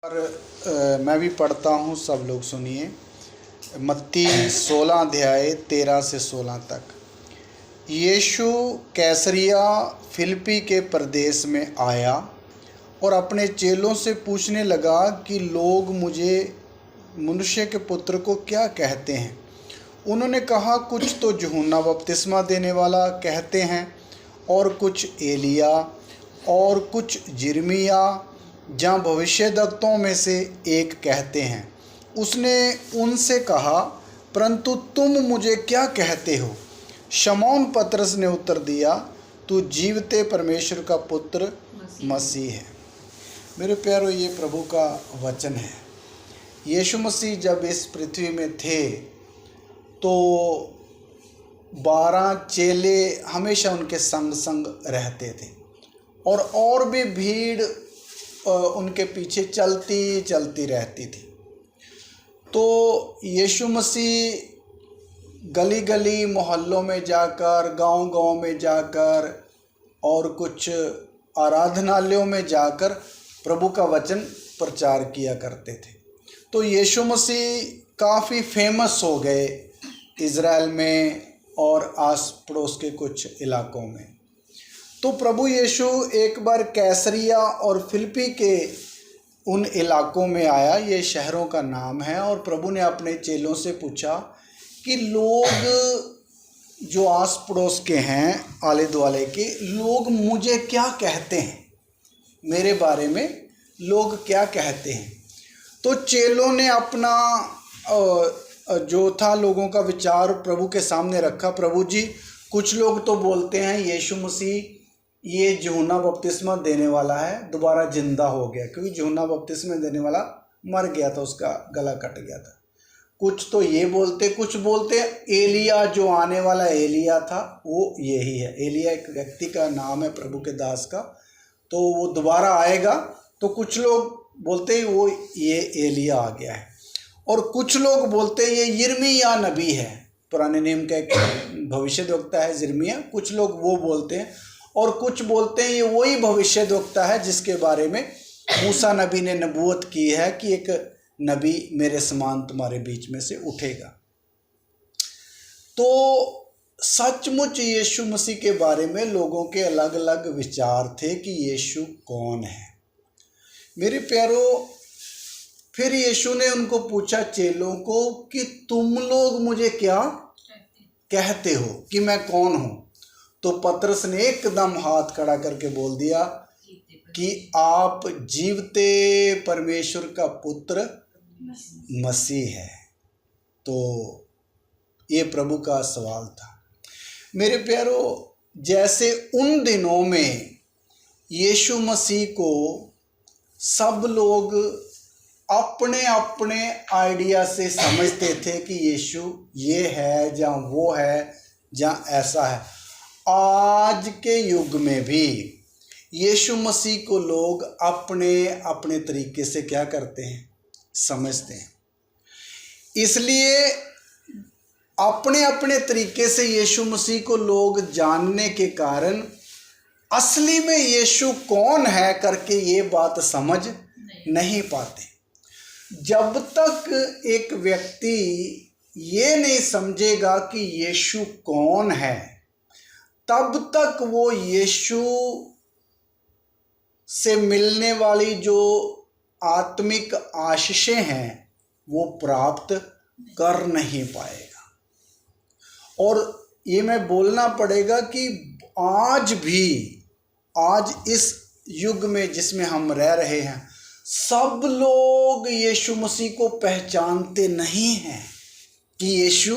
और मैं भी पढ़ता हूँ, सब लोग सुनिए। मत्ती 16 अध्याय 13 से 16 तक। यीशु कैसरिया फिलिप्पी के प्रदेश में आया और अपने चेलों से पूछने लगा कि लोग मुझे मनुष्य के पुत्र को क्या कहते हैं। उन्होंने कहा, कुछ तो यूहन्ना बपतिस्मा देने वाला कहते हैं, और कुछ एलिया, और कुछ यिर्मयाह या भविष्यद्वक्ताओं में से एक कहते हैं। उसने उनसे कहा, परंतु तुम मुझे क्या कहते हो? शमौन पतरस ने उत्तर दिया, तू जीवते परमेश्वर का पुत्र मसीह है। मेरे प्यारो, ये प्रभु का वचन है। यीशु मसीह जब इस पृथ्वी में थे तो 12 चेले हमेशा उनके संग संग रहते थे, और भी भीड़ उनके पीछे चलती चलती रहती थी। तो यीशु मसीह गली गली मोहल्लों में जाकर, गांव गांव में जाकर, और कुछ आराधनालयों में जाकर प्रभु का वचन प्रचार किया करते थे। तो यीशु मसीह काफ़ी फेमस हो गए इज़राइल में और आस पड़ोस के कुछ इलाकों में। तो प्रभु यीशु एक बार कैसरिया और फिलिप्पी के उन इलाकों में आया, ये शहरों का नाम है, और प्रभु ने अपने चेलों से पूछा कि लोग जो आस पड़ोस के हैं, आले दुआले के लोग मुझे क्या कहते हैं, मेरे बारे में लोग क्या कहते हैं। तो चेलों ने अपना जो था लोगों का विचार प्रभु के सामने रखा। प्रभु जी, कुछ लोग तो बोलते हैं यीशु मसीह ये यूहन्ना बपतिस्मा देने वाला है, दोबारा जिंदा हो गया, क्योंकि यूहन्ना बपतिस्मा देने वाला मर गया था, उसका गला कट गया था। कुछ तो ये बोलते, कुछ बोलते एलिया, जो आने वाला एलिया था वो यही है। एलिया एक व्यक्ति का नाम है प्रभु के दास का, तो वो दोबारा आएगा। तो कुछ लोग बोलते वो ये एलिया आ गया है, और कुछ लोग बोलते ये यिर्मयाह नबी है, पुराने नियम का एक भविष्यद्वक्ता है यिर्मयाह, कुछ लोग वो बोलते हैं। और कुछ बोलते हैं ये वही भविष्यद्वक्ता है जिसके बारे में मूसा नबी ने नबूवत की है कि एक नबी मेरे समान तुम्हारे बीच में से उठेगा। तो सचमुच यीशु मसीह के बारे में लोगों के अलग अलग विचार थे कि यीशु कौन है। मेरे प्यारो, फिर यीशु ने उनको पूछा, चेलों को, कि तुम लोग मुझे क्या कहते हो कि मैं कौन हूँ? तो पतरस ने एकदम हाथ खड़ा करके बोल दिया कि आप जीवते परमेश्वर का पुत्र मसीह है। तो ये प्रभु का सवाल था। मेरे प्यारो, जैसे उन दिनों में यीशु मसीह को सब लोग अपने अपने आइडिया से समझते थे कि यीशु ये है या वो है या ऐसा है। आज के युग में भी यीशु मसीह को लोग अपने अपने तरीके से क्या करते हैं, समझते हैं। इसलिए अपने अपने तरीके से यीशु मसीह को लोग जानने के कारण असली में यीशु कौन है करके ये बात समझ नहीं पाते। जब तक एक व्यक्ति ये नहीं समझेगा कि यीशु कौन है, तब तक वो यीशु से मिलने वाली जो आत्मिक आशीषें हैं वो प्राप्त कर नहीं पाएगा। और ये मैं बोलना पड़ेगा कि आज इस युग में जिसमें हम रह रहे हैं, सब लोग यीशु मसीह को पहचानते नहीं हैं कि यीशु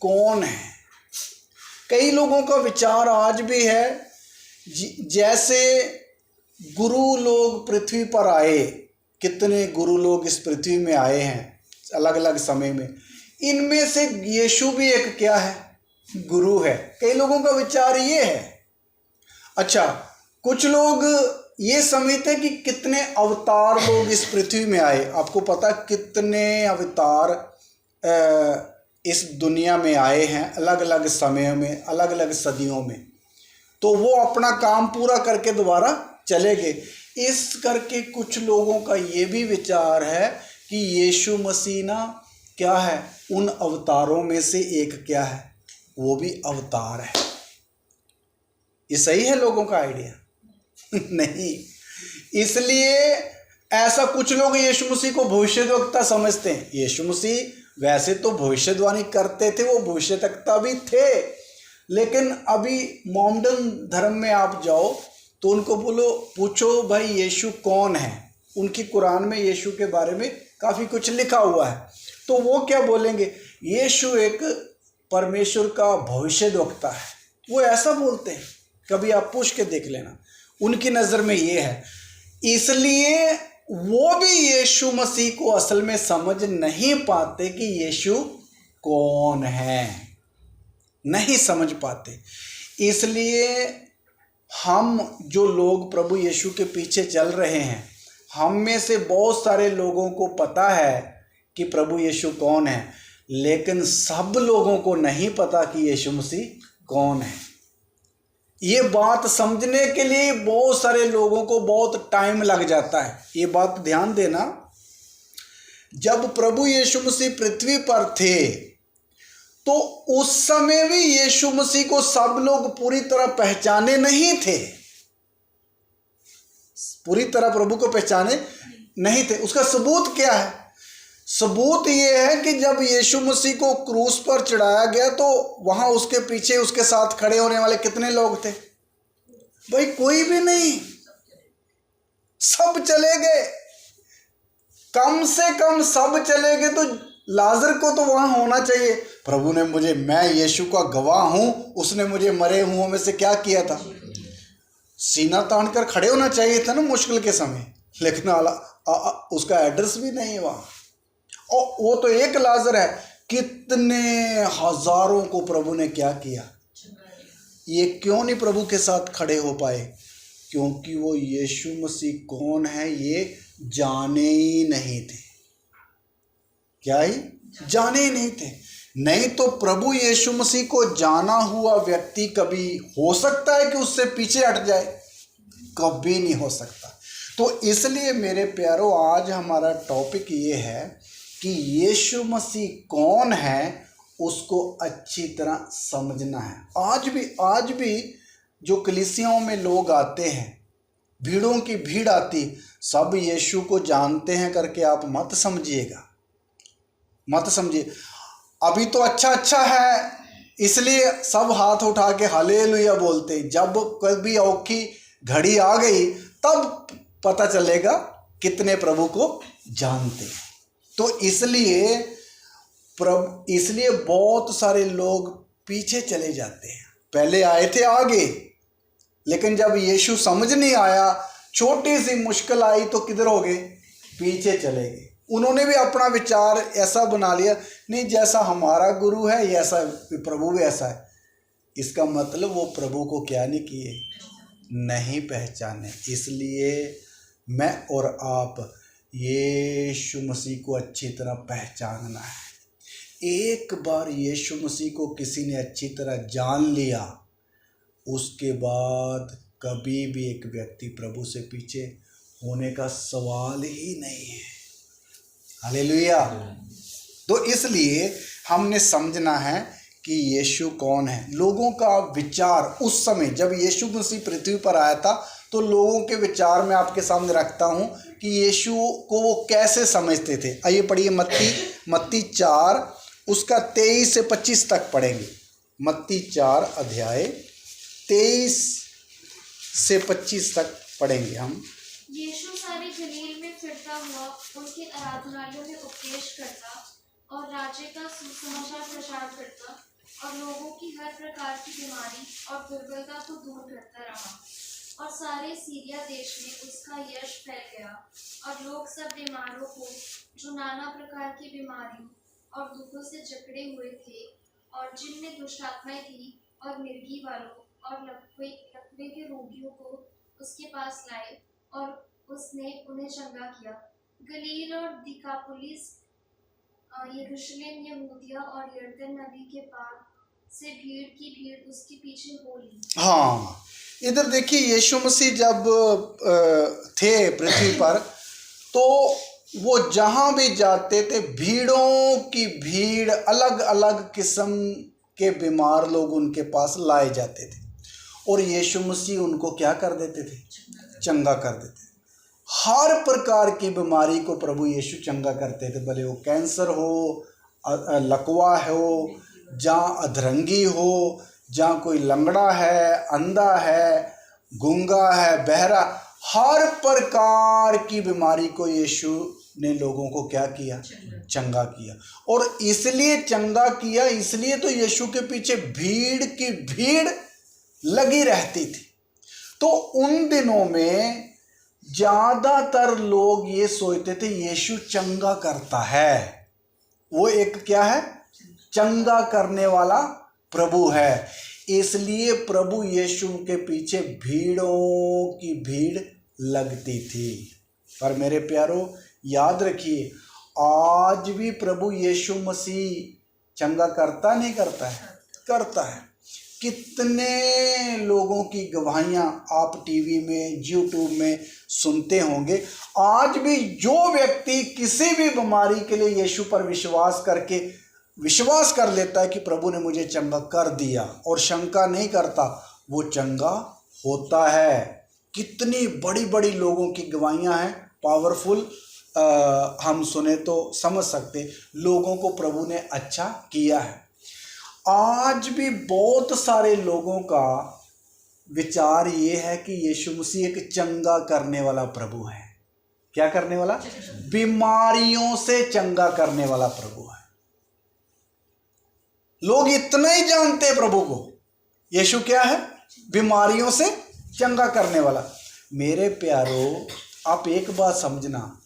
कौन है। कई लोगों का विचार आज भी है जैसे गुरु लोग पृथ्वी पर आए, कितने गुरु लोग इस पृथ्वी में आए हैं अलग अलग समय में, इनमें से यीशु भी एक क्या है, गुरु है। कई लोगों का विचार ये है। अच्छा, कुछ लोग ये समझते हैं कि कितने अवतार लोग इस पृथ्वी में आए। आपको पता कितने अवतार इस दुनिया में आए हैं अलग अलग समय में, अलग अलग सदियों में। तो वो अपना काम पूरा करके दोबारा चले गए। इस करके कुछ लोगों का ये भी विचार है कि यीशु मसीह ना क्या है, उन अवतारों में से एक क्या है, वो भी अवतार है। ये सही है लोगों का आइडिया? नहीं। इसलिए ऐसा कुछ लोग यीशु मसीह को भविष्यद्वक्ता समझते हैं। यीशु मसीह वैसे तो भविष्यवाणी करते थे, वो भविष्यद्वक्ता भी थे, लेकिन अभी मोमडन धर्म में आप जाओ तो उनको बोलो, पूछो भाई यीशु कौन है, उनकी कुरान में यीशु के बारे में काफ़ी कुछ लिखा हुआ है, तो वो क्या बोलेंगे, यीशु एक परमेश्वर का भविष्यद्वक्ता है, वो ऐसा बोलते हैं। कभी आप पूछ के देख लेना, उनकी नज़र में ये है। इसलिए वो भी यीशु मसीह को असल में समझ नहीं पाते कि यीशु कौन है, नहीं समझ पाते। इसलिए हम जो लोग प्रभु यीशु के पीछे चल रहे हैं, हम में से बहुत सारे लोगों को पता है कि प्रभु यीशु कौन है, लेकिन सब लोगों को नहीं पता कि यीशु मसीह कौन है। ये बात समझने के लिए बहुत सारे लोगों को बहुत टाइम लग जाता है। ये बात ध्यान देना, जब प्रभु यीशु मसीह पृथ्वी पर थे तो उस समय भी यीशु मसीह को सब लोग पूरी तरह पहचाने नहीं थे, पूरी तरह प्रभु को पहचाने नहीं थे। उसका सबूत क्या है? सबूत ये है कि जब यीशु मसीह को क्रूस पर चढ़ाया गया तो वहां उसके पीछे उसके साथ खड़े होने वाले कितने लोग थे? भाई कोई भी नहीं, सब चले गए। कम से कम सब चले गए तो लाजर को तो वहां होना चाहिए। प्रभु ने मुझे, मैं यीशु का गवाह हूं, उसने मुझे मरे हुओं में से क्या किया था, सीना तान कर खड़े होना चाहिए था ना मुश्किल के समय, लेकिन उसका एड्रेस भी नहीं वहां। और वो तो एक लाजर है, कितने हजारों को प्रभु ने क्या किया। ये क्यों नहीं प्रभु के साथ खड़े हो पाए? क्योंकि वो यीशु मसीह कौन है ये जाने ही नहीं थे। क्या ही जाने ही नहीं थे। नहीं तो प्रभु यीशु मसीह को जाना हुआ व्यक्ति कभी हो सकता है कि उससे पीछे हट जाए? कभी नहीं हो सकता। तो इसलिए मेरे प्यारों, आज हमारा टॉपिक ये है कि यीशु मसीह कौन है, उसको अच्छी तरह समझना है। आज भी जो कलीसियाओं में लोग आते हैं, भीड़ों की भीड़ आती, सब यीशु को जानते हैं करके आप मत समझिएगा, मत समझिए। अभी तो अच्छा है इसलिए सब हाथ उठा के हालेलुया बोलते। जब कभी औखी घड़ी आ गई तब पता चलेगा कितने प्रभु को जानते हैं। तो इसलिए बहुत सारे लोग पीछे चले जाते हैं। पहले आए थे आगे, लेकिन जब यीशु समझ नहीं आया, छोटी सी मुश्किल आई तो किधर हो गए? पीछे चले गए। उन्होंने भी अपना विचार ऐसा बना लिया, नहीं जैसा हमारा गुरु है ऐसा प्रभु भी ऐसा है। इसका मतलब वो प्रभु को क्या नहीं किए, नहीं पहचाने। इसलिए मैं और आप यीशु मसीह को अच्छी तरह पहचानना है। एक बार यीशु मसीह को किसी ने अच्छी तरह जान लिया, उसके बाद कभी भी एक व्यक्ति प्रभु से पीछे होने का सवाल ही नहीं है। हालेलुया। तो इसलिए हमने समझना है कि यीशु कौन है। लोगों का विचार उस समय जब यीशु मसीह पृथ्वी पर आया था, तो लोगों के विचार मैं आपके सामने रखता हूँ कि यीशु को वो कैसे समझते थे। आइए पढ़िए मत्ती 4 उसका 23 से 25 तक पढ़ेंगे। मत्ती 4 अध्याय 23 से 25 तक पढ़ेंगे हम। यीशु सारे गलील में फिरता हुआ उनके आराधनालयों में उपदेश करता और राज्य का सुसमाचार प्रचार करता और लोगों की हर प्रकार की बीमारी और दुर्बलता को दूर करता रहा। और सारे सीरिया देश में उसका यश फैल गया और लोग सब बीमारों को, जो नाना प्रकार की बीमारियों और दुखों से जकड़े हुए थे और जिनमें दुष्ट आत्माएं थी, और मिर्गी वालों और लकवे के रोगियों को उसके पास लाए और उसने उन्हें चंगा किया। गलील और दिकापुलिस, यरूशलेम, यहूदिया और यरदन नदी के पार से भीड़ की भीड़ उसके पीछे हो ली। हाँ, इधर देखिए, यीशु मसीह जब थे पृथ्वी पर, तो वो जहाँ भी जाते थे भीड़ों की भीड़, अलग अलग किस्म के बीमार लोग उनके पास लाए जाते थे और यीशु मसीह उनको क्या कर देते थे? चंगा कर देते थे। हर प्रकार की बीमारी को प्रभु यीशु चंगा करते थे, भले वो कैंसर हो, लकवा हो, जहाँ अधरंगी हो, जहाँ कोई लंगड़ा है, अंधा है, गूंगा है, बहरा, हर प्रकार की बीमारी को यीशु ने लोगों को क्या किया? चंगा किया। और इसलिए चंगा किया, इसलिए तो यीशु के पीछे भीड़ की भीड़ लगी रहती थी। तो उन दिनों में ज़्यादातर लोग ये सोचते थे यीशु चंगा करता है, वो एक क्या है? चंगा करने वाला प्रभु है। इसलिए प्रभु यीशु के पीछे भीड़ों की भीड़ लगती थी। पर मेरे प्यारो, याद रखिए, आज भी प्रभु यीशु मसीह चंगा करता नहीं करता है? करता है। कितने लोगों की गवाहियाँ आप टीवी में, यूट्यूब में सुनते होंगे। आज भी जो व्यक्ति किसी भी बीमारी के लिए यीशु पर विश्वास कर लेता है कि प्रभु ने मुझे चंगा कर दिया और शंका नहीं करता, वो चंगा होता है। कितनी बड़ी बड़ी लोगों की गवाहियाँ हैं, पावरफुल, हम सुने तो समझ सकते, लोगों को प्रभु ने अच्छा किया है। आज भी बहुत सारे लोगों का विचार ये है कि यीशु मसीह एक चंगा करने वाला प्रभु है। क्या करने वाला? बीमारियों से चंगा करने वाला प्रभु है। लोग इतना ही जानते हैं प्रभु को, यीशु क्या है? बीमारियों से चंगा करने वाला। मेरे प्यारो, आप एक बात समझना,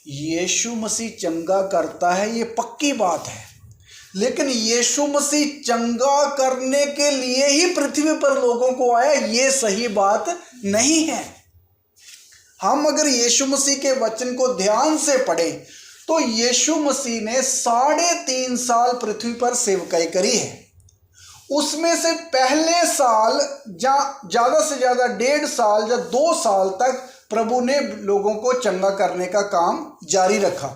यीशु मसीह चंगा करता है, ये पक्की बात है, लेकिन यीशु मसीह चंगा करने के लिए ही पृथ्वी पर लोगों को आया, ये सही बात नहीं है। हम अगर यीशु मसीह के वचन को ध्यान से पढ़ें तो यीशु मसीह ने 3.5 साल पृथ्वी पर सेवकाई करी है। उसमें से पहले साल ज़्यादा से ज़्यादा 1.5 साल या 2 साल तक प्रभु ने लोगों को चंगा करने का काम जारी रखा।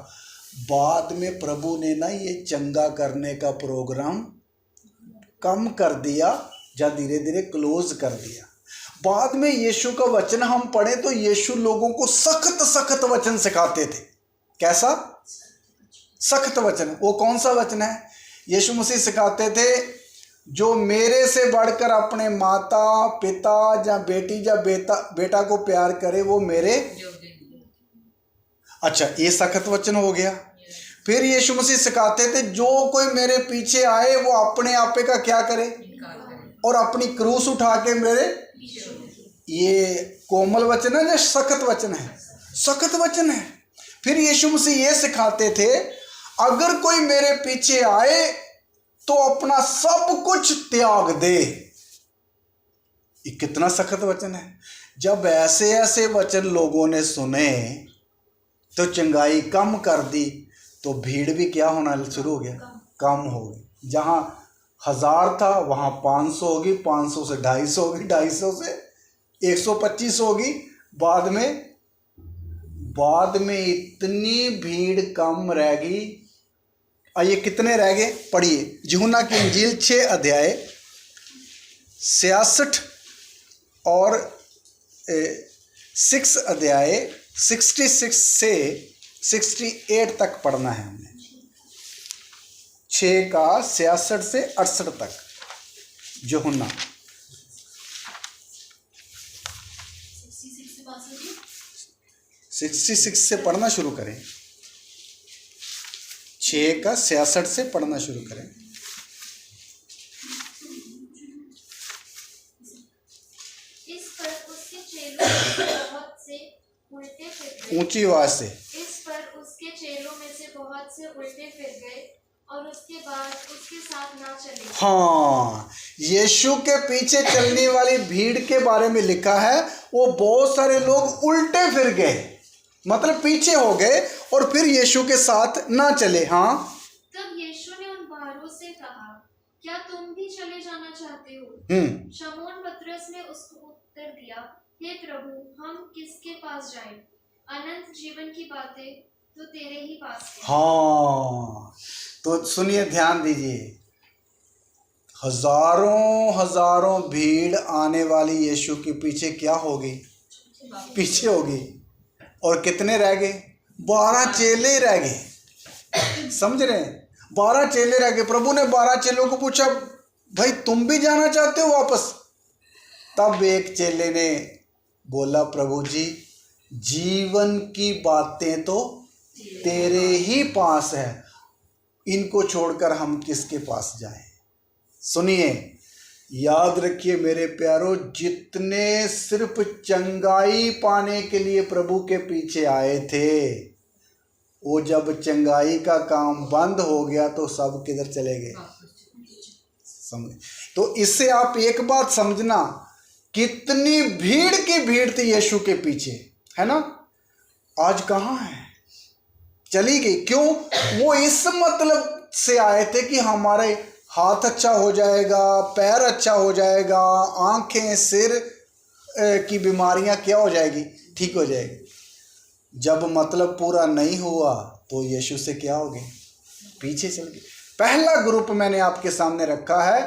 बाद में प्रभु ने ना ये चंगा करने का प्रोग्राम कम कर दिया या धीरे धीरे क्लोज कर दिया। बाद में यीशु का वचन हम पढ़ें तो यीशु लोगों को सख्त सख्त वचन सिखाते थे। कैसा सख्त वचन? वो कौन सा वचन है? यीशु मसीह सिखाते थे, जो मेरे से बढ़कर अपने माता पिता या बेटी या बेटा को प्यार करे वो मेरे। अच्छा, ये सख्त वचन हो गया। फिर यीशु मसीह सिखाते थे, जो कोई मेरे पीछे आए वो अपने आपे का क्या करे और अपनी क्रूस उठा के मेरे। ये कोमल वचन है या सख्त वचन है? सख्त वचन है। फिर यीशु मसीह ये सिखाते थे, अगर कोई मेरे पीछे आए तो अपना सब कुछ त्याग दे। ये कितना सख्त वचन है। जब ऐसे ऐसे वचन लोगों ने सुने तो चंगाई कम कर दी, तो भीड़ भी क्या होना शुरू हो गया? कम हो गई। जहाँ 1000 था वहाँ 500 होगी, 500 से 250 होगी, 250 से 125 होगी। बाद में इतनी भीड़ कम रह गई। ये कितने रह गए? पढ़िए, यूहन्ना की इंजील 6 अध्याय 66 और 6 अध्याय 66 से 68 तक पढ़ना है हमने। 6 का 66 से 68 तक यूहन्ना। 66 से पढ़ना शुरू करें। 6 का 66 से पढ़ना शुरू करें। इस पर उसके चेलों में से बहुत से उल्टे फिर गए। ऊंची आवाज से। इस पर उसके चेलों में से बहुत से उल्टे फिर गए और उसके बाद उसके साथ ना चले। हाँ, यीशु के पीछे चलने वाली भीड़ के बारे में लिखा है, वो बहुत सारे लोग उल्टे फिर गए, मतलब पीछे हो गए और फिर यीशु के साथ ना चले। हाँ, तब यीशु ने उन बाहरों से कहा, क्या तुम भी चले जाना चाहते हो? शमौन पतरस ने उसको उत्तर दिया, हे प्रभु, हम किसके पास जाएं? अनंत जीवन की बातें तो तेरे ही पास है। हाँ, तो सुनिए, ध्यान दीजिए, हजारों हजारों भीड़ आने वाली यीशु के पीछे क्या होगी? पीछे होगी। और कितने रह गए? 12 चेले ही रह गए। समझ रहे हैं? 12 चेले रह गए। प्रभु ने 12 चेलों को पूछा, भाई तुम भी जाना चाहते हो वापस? तब एक चेले ने बोला, प्रभु जी, जीवन की बातें तो तेरे ही पास है, इनको छोड़कर हम किसके पास जाएं? सुनिए, याद रखिए मेरे प्यारो, जितने सिर्फ चंगाई पाने के लिए प्रभु के पीछे आए थे, वो जब चंगाई का काम बंद हो गया तो सब किधर चले गए? समझ? तो इससे आप एक बात समझना, कितनी भीड़ की भीड़ थी यीशु के पीछे, है ना? आज कहाँ है? चली गई। क्यों? वो इस मतलब से आए थे कि हमारे हाथ अच्छा हो जाएगा, पैर अच्छा हो जाएगा, आंखें सिर की बीमारियां क्या हो जाएगी? ठीक हो जाएगी। जब मतलब पूरा नहीं हुआ तो यीशु से क्या हो गए? पीछे चल गए। पहला ग्रुप मैंने आपके सामने रखा है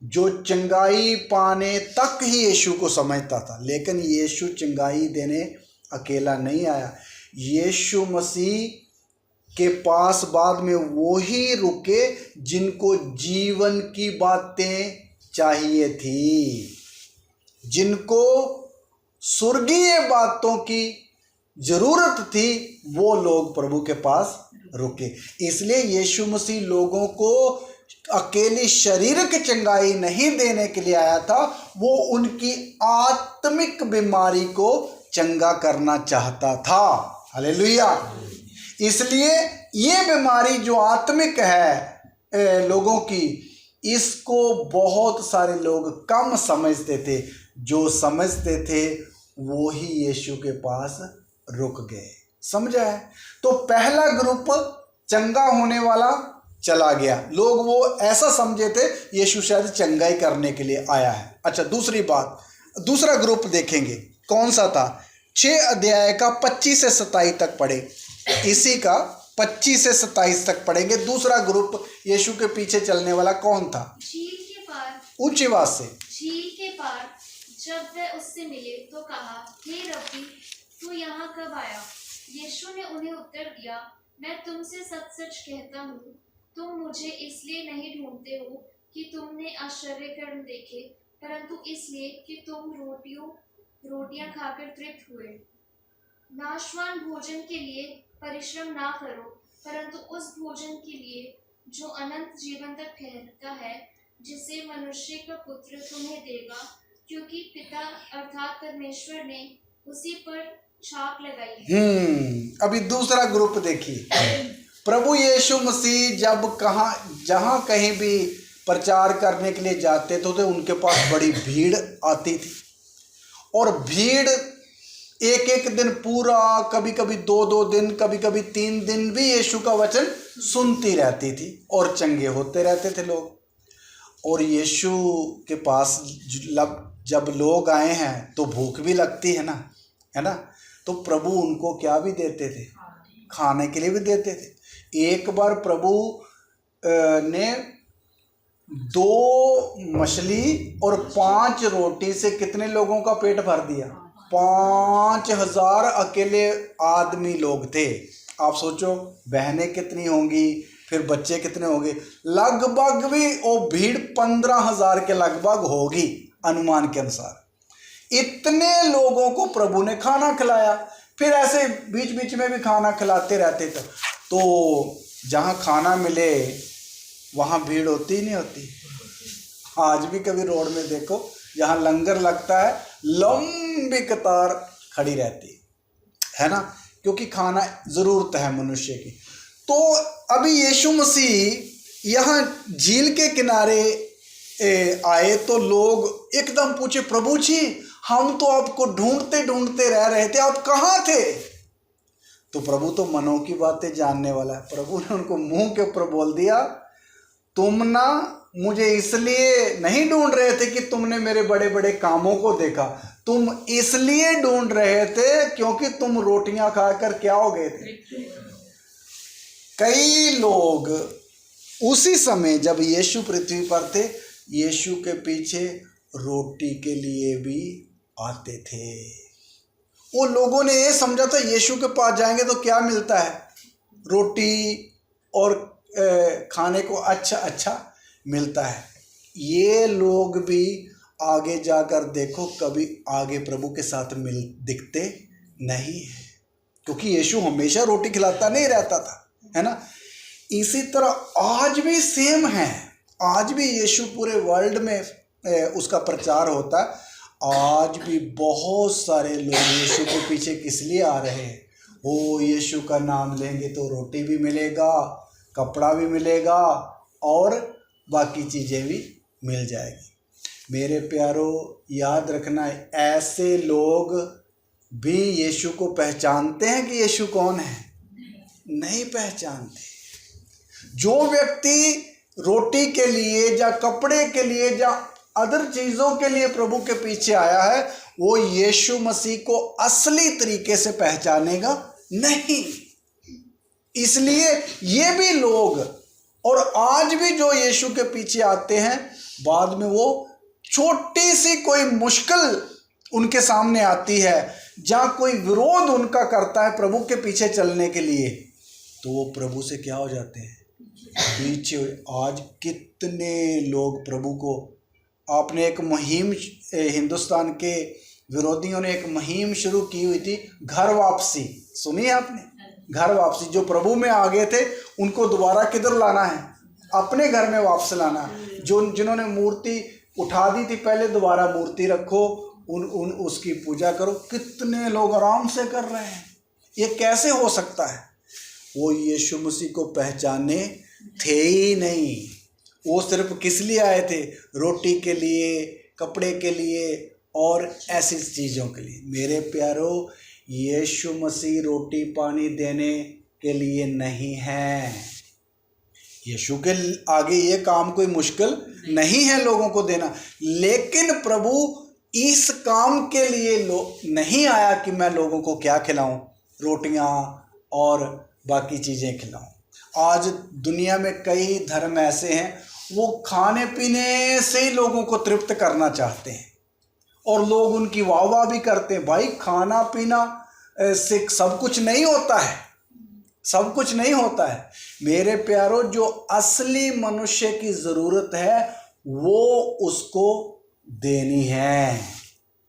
जो चंगाई पाने तक ही यीशु को समझता था, लेकिन यीशु चंगाई देने अकेला नहीं आया। यीशु मसीह के पास बाद में वो ही रुके जिनको जीवन की बातें चाहिए थी, जिनको स्वर्गीय बातों की जरूरत थी, वो लोग प्रभु के पास रुके। इसलिए यीशु मसीह लोगों को अकेली शारीरिक चंगाई नहीं देने के लिए आया था, वो उनकी आत्मिक बीमारी को चंगा करना चाहता था। हालेलुया। इसलिए ये बीमारी जो आत्मिक है लोगों की, इसको बहुत सारे लोग कम समझते थे। जो समझते थे वो ही यीशु के पास रुक गए। समझा है? तो पहला ग्रुप चंगा होने वाला चला गया। लोग वो ऐसा समझे थे यीशु शायद चंगाई करने के लिए आया है। अच्छा, दूसरी बात, दूसरा ग्रुप देखेंगे कौन सा था। 6 अध्याय का 25 से 27 तक पढ़े, इसी का 25 से 27 तक पढ़ेंगे। दूसरा ग्रुप यीशु के पीछे चलने वाला कौन था? झील के पार, ऊंची आवाज से, झील के पार जब वे उससे मिले तो कहा, हे रब्बी, तू यहाँ कब आया? यीशु ने उन्हें उत्तर दिया, मैं तुमसे सच सच कहता हूँ, तुम मुझे इसलिए नहीं ढूंढते हो कि तुमने आश्चर्य कर्म देखे, परंतु इसलिए कि तुम रोटियां खाकर तृप्त हुए। नाशवान भोजन के लिए परिश्रम ना करो, परंतु उस भोजन के लिए जो अनंत जीवन तक ठहरता है, जिसे मनुष्य का पुत्र तुम्हें देगा, क्योंकि पिता अर्थात परमेश्वर ने उसी पर छाप लगाई है। अभी दूसरा ग्रुप देखिए। प्रभु यीशु मसीह जहाँ कहीं भी प्रचार करने के लिए जाते थे तो उनके पास बड़ी भीड़ आती थी, और भीड़ एक एक दिन पूरा, कभी कभी 2-2 दिन, कभी कभी 3 दिन भी यीशु का वचन सुनती रहती थी और चंगे होते रहते थे लोग। और यीशु के पास जब लोग आए हैं तो भूख भी लगती है ना, तो प्रभु उनको क्या भी देते थे? खाने के लिए भी देते थे। एक बार प्रभु ने 2 मछली और 5 रोटी से कितने लोगों का पेट भर दिया? 5000 अकेले आदमी लोग थे। आप सोचो बहनें कितनी होंगी, फिर बच्चे कितने होंगे। लगभग भी वो भीड़ 15,000 के लगभग होगी अनुमान के अनुसार। इतने लोगों को प्रभु ने खाना खिलाया। फिर ऐसे बीच बीच में भी खाना खिलाते रहते थे। तो जहाँ खाना मिले वहाँ भीड़ होती ही नहीं होती। आज भी कभी रोड में देखो, जहाँ लंगर लगता है लंबी कतार खड़ी रहती है ना, क्योंकि खाना ज़रूरत है मनुष्य की। तो अभी यीशु मसीह यहाँ झील के किनारे आए तो लोग एकदम पूछे, प्रभु जी हम तो आपको ढूंढते ढूंढते रह रहे थे, आप कहाँ थे? तो प्रभु तो मनों की बातें जानने वाला है। प्रभु ने उनको मुंह के ऊपर बोल दिया, तुम ना मुझे इसलिए नहीं ढूंढ रहे थे कि तुमने मेरे बड़े बड़े कामों को देखा, तुम इसलिए ढूंढ रहे थे क्योंकि तुम रोटियां खाकर क्या हो गए थे। कई लोग उसी समय जब यीशु पृथ्वी पर थे, यीशु के पीछे रोटी के लिए भी आते थे। वो लोगों ने ये समझा था यीशु के पास जाएंगे तो क्या मिलता है, रोटी और खाने को अच्छा अच्छा मिलता है। ये लोग भी आगे जाकर देखो कभी आगे प्रभु के साथ दिखते नहीं है, क्योंकि यीशु हमेशा रोटी खिलाता नहीं रहता था, है ना। इसी तरह आज भी सेम है, आज भी यीशु पूरे वर्ल्ड में उसका प्रचार होता है। आज भी बहुत सारे लोग यीशु के पीछे किस लिए आ रहे हैं, वो यीशु का नाम लेंगे तो रोटी भी मिलेगा, कपड़ा भी मिलेगा और बाकी चीज़ें भी मिल जाएगी। मेरे प्यारो, याद रखना, ऐसे लोग भी यीशु को पहचानते हैं कि यीशु कौन है? नहीं पहचानते। जो व्यक्ति रोटी के लिए या कपड़े के लिए या अदर चीज़ों के लिए प्रभु के पीछे आया है, वो यीशु मसीह को असली तरीके से पहचानेगा नहीं। इसलिए ये भी लोग, और आज भी जो यीशु के पीछे आते हैं, बाद में वो छोटी सी कोई मुश्किल उनके सामने आती है, जहाँ कोई विरोध उनका करता है प्रभु के पीछे चलने के लिए, तो वो प्रभु से क्या हो जाते हैं, पीछे। आज कितने लोग प्रभु को, आपने एक मुहिम, हिंदुस्तान के विरोधियों ने एक मुहिम शुरू की हुई थी, घर वापसी, सुनी है आपने? घर वापसी। जो प्रभु में आ गए थे उनको दोबारा किधर लाना है? अपने घर में वापस लाना है। जिन्होंने मूर्ति उठा दी थी पहले, दोबारा मूर्ति रखो, उसकी पूजा करो। कितने लोग आराम से कर रहे हैं। ये कैसे हो सकता है? वो यीशु मसीह को पहचाने थे ही नहीं। वो सिर्फ किस लिए आए थे? रोटी के लिए, कपड़े के लिए और ऐसी चीज़ों के लिए। मेरे प्यारो, यीशु मसीह रोटी पानी देने के लिए नहीं है। यीशु के आगे ये काम कोई मुश्किल नहीं है लोगों को देना, लेकिन प्रभु इस काम के लिए नहीं आया कि मैं लोगों को क्या खिलाऊं, रोटियां और बाकी चीज़ें खिलाऊं। आज दुनिया में कई धर्म ऐसे हैं, वो खाने पीने से ही लोगों को तृप्त करना चाहते हैं और लोग उनकी वाह भी करते हैं। भाई, खाना पीना से सब कुछ नहीं होता है, सब कुछ नहीं होता है। मेरे प्यारो, जो असली मनुष्य की ज़रूरत है वो उसको देनी है।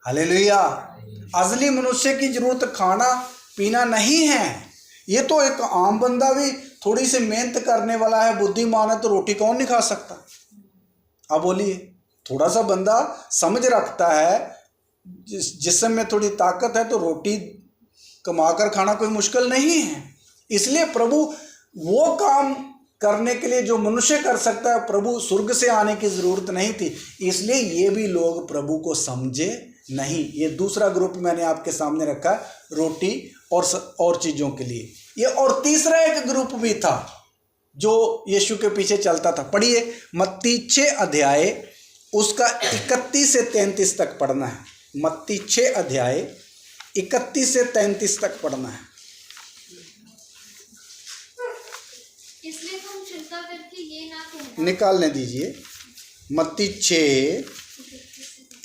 हालेलुया। असली मनुष्य की ज़रूरत खाना पीना नहीं है। ये तो एक आम बंदा भी थोड़ी सी मेहनत करने वाला है, बुद्धिमान है, तो रोटी कौन नहीं खा सकता? आप बोलिए। थोड़ा सा बंदा समझ रखता है, जिसम में थोड़ी ताकत है, तो रोटी कमाकर खाना कोई मुश्किल नहीं है। इसलिए प्रभु वो काम करने के लिए जो मनुष्य कर सकता है, प्रभु स्वर्ग से आने की ज़रूरत नहीं थी। इसलिए ये भी लोग प्रभु को समझे नहीं। ये दूसरा ग्रुप मैंने आपके सामने रखा, रोटी और चीज़ों के लिए। ये और तीसरा एक ग्रुप भी था जो यीशु के पीछे चलता था। पढ़िए, मत्ती 6 अध्याय उसका 31 से 33 तक पढ़ना है। मत्ती 6 अध्याय 31 से 33 तक पढ़ना है। इसलिए तुम चिंता करके ये ना कहना। निकालने दीजिए, मत्ती 6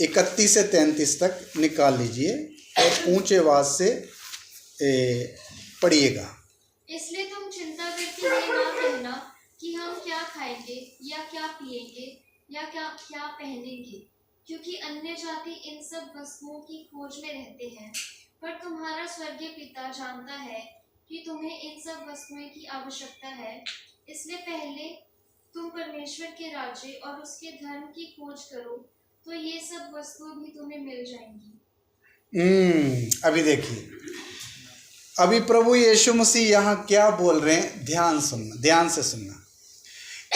31 से 33 तक निकाल लीजिए और ऊंचे आवाज से पढ़िएगा। इसलिए तुम चिंता करके ये ना कहना कि हम क्या खाएंगे या क्या पिएंगे या क्या पहनेंगे, क्योंकि अन्य जाति इन सब वस्तुओं की खोज में रहते हैं। पर तुम्हारा स्वर्गीय पिता जानता है कि तुम्हें इन सब वस्तुओं की आवश्यकता है। इसलिए पहले तुम परमेश्वर के राज्य और उसके धर्म की खोज करो, तो ये सब वस्तुएं भी तुम्हें मिल जाएंगी। अभी देखिए, अभी प्रभु यीशु मसीह यहाँ क्या बोल रहे हैं, ध्यान से सुनना।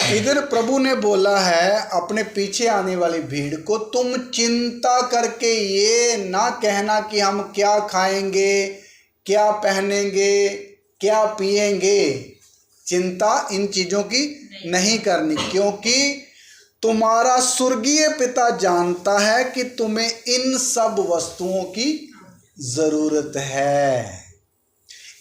इधर प्रभु ने बोला है अपने पीछे आने वाली भीड़ को, तुम चिंता करके ये ना कहना कि हम क्या खाएंगे, क्या पहनेंगे, क्या पिएंगे। चिंता इन चीज़ों की नहीं करनी, क्योंकि तुम्हारा स्वर्गीय पिता जानता है कि तुम्हें इन सब वस्तुओं की जरूरत है।